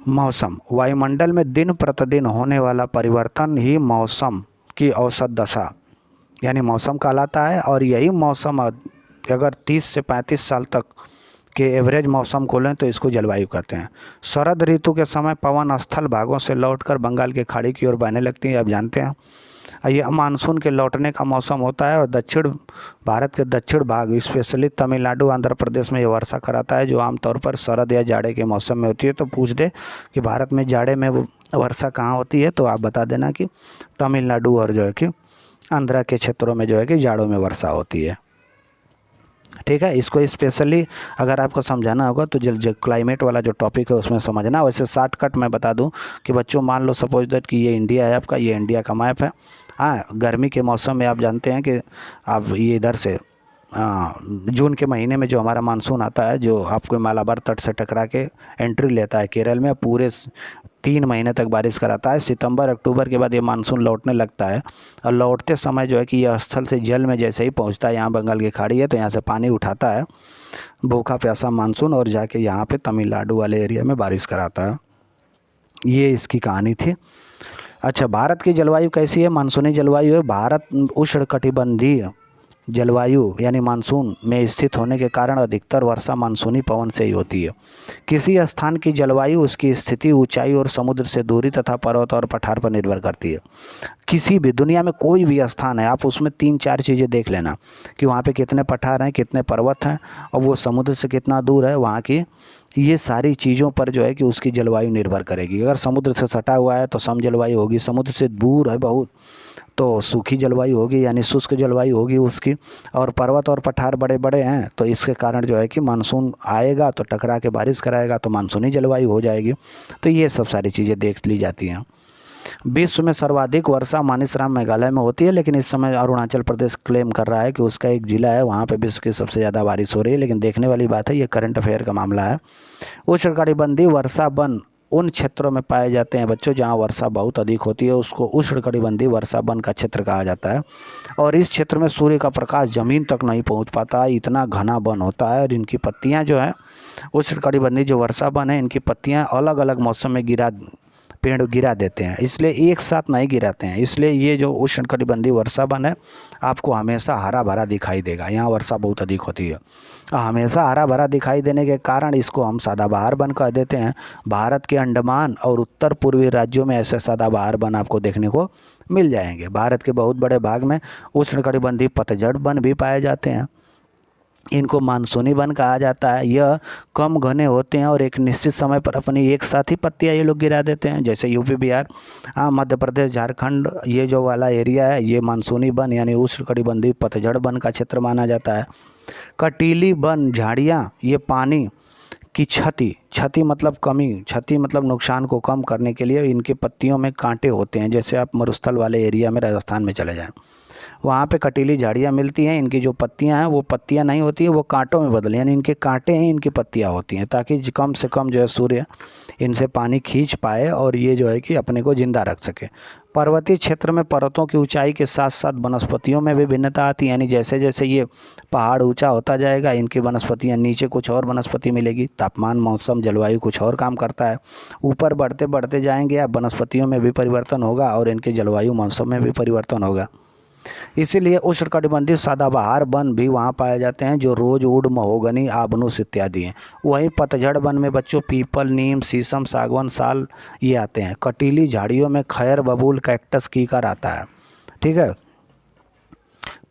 मौसम, वायुमंडल में दिन प्रतिदिन होने वाला परिवर्तन ही मौसम की औसत दशा यानी मौसम कहलाता है। और यही मौसम अगर 30 से 35 साल तक के एवरेज मौसम को लें तो इसको जलवायु कहते हैं। शरद ऋतु के समय पवन स्थल भागों से लौटकर बंगाल की खाड़ी की ओर बहने लगती है, आप जानते हैं। यह मानसून के लौटने का मौसम होता है और दक्षिण भारत के दक्षिण भाग स्पेशली तमिलनाडु आंध्र प्रदेश में ये वर्षा कराता है जो आमतौर पर शरद या जाड़े के मौसम में होती है। तो पूछ दे कि भारत में जाड़े में वर्षा कहाँ होती है तो आप बता देना कि तमिलनाडु और जो है कि आंध्रा के क्षेत्रों में जो है कि जाड़ों में वर्षा होती है। ठीक है, इसको स्पेशली अगर आपको समझाना होगा तो जो क्लाइमेट वाला जो टॉपिक है उसमें समझना। वैसे शॉर्टकट मैं बता दूं कि बच्चों मान लो सपोज दैट कि ये इंडिया है आपका, ये इंडिया का मैप है। हाँ, गर्मी के मौसम में आप जानते हैं कि आप ये इधर से जून के महीने में जो हमारा मानसून आता है जो आपको मालाबार तट से टकरा के एंट्री लेता है केरल में, पूरे 3 महीने तक बारिश कराता है। सितंबर अक्टूबर के बाद ये मानसून लौटने लगता है और लौटते समय जो है कि यह स्थल से जल में जैसे ही पहुंचता है, यहाँ बंगाल की खाड़ी है तो यहाँ से पानी उठाता है भूखा प्यासा मानसून और जाके यहाँ पे तमिलनाडु वाले एरिया में बारिश कराता है। ये इसकी कहानी थी। अच्छा, भारत की जलवायु कैसी है? मानसूनी जलवायु है। भारत उष्णकटिबंधीय जलवायु यानी मानसून में स्थित होने के कारण अधिकतर वर्षा मानसूनी पवन से ही होती है। किसी स्थान की जलवायु उसकी स्थिति, ऊंचाई और समुद्र से दूरी तथा पर्वत और पठार पर निर्भर करती है। किसी भी दुनिया में कोई भी स्थान है आप उसमें 3-4 चीज़ें देख लेना कि वहाँ पे कितने पठार हैं, कितने पर्वत हैं और वो समुद्र से कितना दूर है वहाँ की। ये सारी चीज़ों पर जो है कि उसकी जलवायु निर्भर करेगी। अगर समुद्र से सटा हुआ है तो सम जलवायु होगी, समुद्र से दूर है बहुत तो सूखी जलवायु होगी यानी शुष्क जलवायु होगी उसकी। और पर्वत और पठार बड़े बड़े हैं तो इसके कारण जो है कि मानसून आएगा तो टकरा के बारिश कराएगा तो मानसूनी जलवायु हो जाएगी। तो ये सब सारी चीज़ें देख ली जाती हैं। विश्व में सर्वाधिक वर्षा मानिसराम मेघालय में होती है, लेकिन इस समय अरुणाचल प्रदेश क्लेम कर रहा है कि उसका एक ज़िला है वहाँ पे विश्व की सबसे ज़्यादा बारिश हो रही है। लेकिन देखने वाली बात है, ये करंट अफेयर का मामला है। उष्णकटिबंधीय वर्षा वन उन क्षेत्रों में पाए जाते हैं बच्चों जहाँ वर्षा बहुत अधिक होती है, उसको उष्णकटिबंधीय वर्षा वन का क्षेत्र कहा जाता है। और इस क्षेत्र में सूर्य का प्रकाश ज़मीन तक नहीं पहुँच पाता, इतना घना वन होता है। और इनकी पत्तियाँ जो है, उष्णकटिबंधीय जो वर्षा वन है, इनकी पत्तियाँ अलग अलग मौसम में पेड़ गिरा देते हैं, इसलिए एक साथ नहीं गिराते हैं। इसलिए ये जो उष्णकटिबंधीय वर्षा वन है आपको हमेशा हरा भरा दिखाई देगा। यहाँ वर्षा बहुत अधिक होती है, हमेशा हरा भरा दिखाई देने के कारण इसको हम सदाबहार वन कह देते हैं। भारत के अंडमान और उत्तर पूर्वी राज्यों में ऐसे सदाबहार वन आपको देखने को मिल जाएंगे। भारत के बहुत बड़े भाग में उष्णकटिबंधीय पतझड़ वन भी पाए जाते हैं। इनको मानसूनी वन कहा जाता है। यह कम घने होते हैं और एक निश्चित समय पर अपनी एक साथ ही पत्तियाँ ये लोग गिरा देते हैं, जैसे यूपी, बिहार, मध्य प्रदेश, झारखंड, ये जो वाला एरिया है ये मानसूनी वन यानी उष्णकटिबंधीय पतझड़ वन का क्षेत्र माना जाता है। कटीली वन झाड़ियाँ ये पानी की क्षति मतलब कमी, क्षति मतलब नुकसान को कम करने के लिए इनके पत्तियों में कांटे होते हैं। जैसे आप मरुस्थल वाले एरिया में राजस्थान में चले जाएं, वहाँ पे कटीली झाड़ियाँ मिलती हैं। इनकी जो पत्तियाँ हैं वो पत्तियाँ नहीं होती है, वो कांटों में बदले, यानी इनके कांटे हैं, इनकी पत्तियाँ होती हैं, ताकि कम से कम जो है सूर्य इनसे पानी खींच पाए और ये जो है कि अपने को ज़िंदा रख सके। पर्वतीय क्षेत्र में पर्वतों की ऊंचाई के साथ साथ वनस्पतियों में भी भिन्नता आती है, यानी जैसे जैसे ये पहाड़ ऊंचा होता जाएगा इनकी वनस्पतियाँ, नीचे कुछ और वनस्पति मिलेगी। तापमान, मौसम, जलवायु कुछ और काम करता है। ऊपर बढ़ते बढ़ते जाएंगे आप, वनस्पतियों में भी परिवर्तन होगा और इनके जलवायु, मौसम में भी परिवर्तन होगा। इसीलिए उष्णकटिबंधीय सदाबहार वन भी वहाँ पाए जाते हैं जो रोजवुड, महोगनी, आबनूस इत्यादि हैं। वहीं पतझड़ वन में बच्चों पीपल, नीम, शीशम, सागवान, साल ये आते हैं। कटीली झाड़ियों में खैर, बबूल, कैक्टस, कीकर आता है। ठीक है।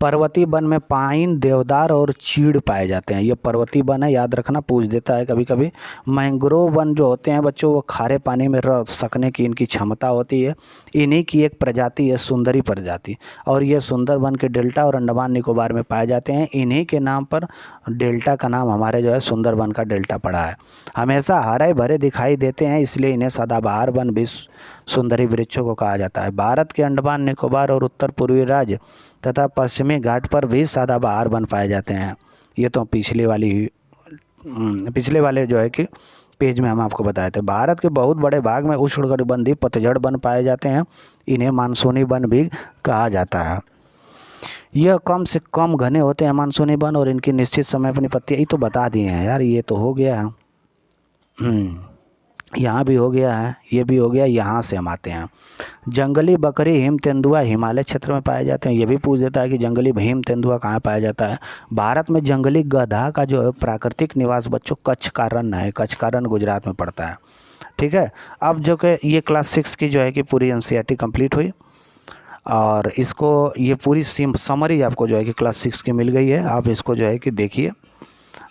पर्वतीय वन में पाइन, देवदार और चीड़ पाए जाते हैं। ये पर्वतीय वन है, याद रखना, पूछ देता है कभी कभी। मैंग्रोव वन जो होते हैं बच्चों वो खारे पानी में रह सकने की इनकी क्षमता होती है। इन्हीं की एक प्रजाति है सुंदरी प्रजाति, और ये सुंदर वन के डेल्टा और अंडमान निकोबार में पाए जाते हैं। इन्हीं के नाम पर डेल्टा का नाम हमारे जो है सुंदर वन का डेल्टा पड़ा है। हमेशा हरे भरे दिखाई देते हैं, इसलिए इन्हें सदाबहार वन भी सुंदरी वृक्षों को कहा जाता है। भारत के अंडमान निकोबार और उत्तर पूर्वी राज्य तथा पश्चिमी घाट पर भी सदाबहार वन पाए जाते हैं। ये तो पिछले वाले जो है कि पेज में हम आपको बताए थे। भारत के बहुत बड़े भाग में उष्णकटिबंधीय पतझड़ वन पाए जाते हैं, इन्हें मानसूनी वन भी कहा जाता है। यह कम से कम घने होते हैं मानसूनी वन, और इनकी निश्चित समय अपनी पत्तियाँ, ये तो बता दिए हैं यार, ये तो हो गया है। यहाँ भी हो गया है, ये भी हो गया। यहाँ से हम आते हैं, जंगली बकरी हिम तेंदुआ हिमालय क्षेत्र में पाए जाते हैं। ये भी पूछ देता है कि जंगली हिम तेंदुआ कहाँ पाया जाता है। भारत में जंगली गधा का जो है प्राकृतिक निवास बच्चों कच्छ का रण है। कच्छ का रण गुजरात में पड़ता है। ठीक है। अब जो कि ये क्लास 6 की जो है कि पूरी NCERT कंप्लीट हुई, और इसको ये पूरी समरी आपको जो है कि क्लास 6 की मिल गई है। आप इसको जो है कि देखिए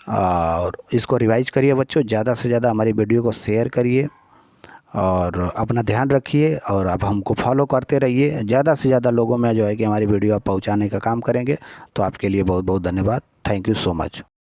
और इसको रिवाइज करिए बच्चों। ज़्यादा से ज़्यादा हमारी वीडियो को शेयर करिए और अपना ध्यान रखिए, और अब हमको फॉलो करते रहिए। ज़्यादा से ज़्यादा लोगों में जो है कि हमारी वीडियो आप पहुंचाने का काम करेंगे। तो आपके लिए बहुत बहुत धन्यवाद। Thank you so much.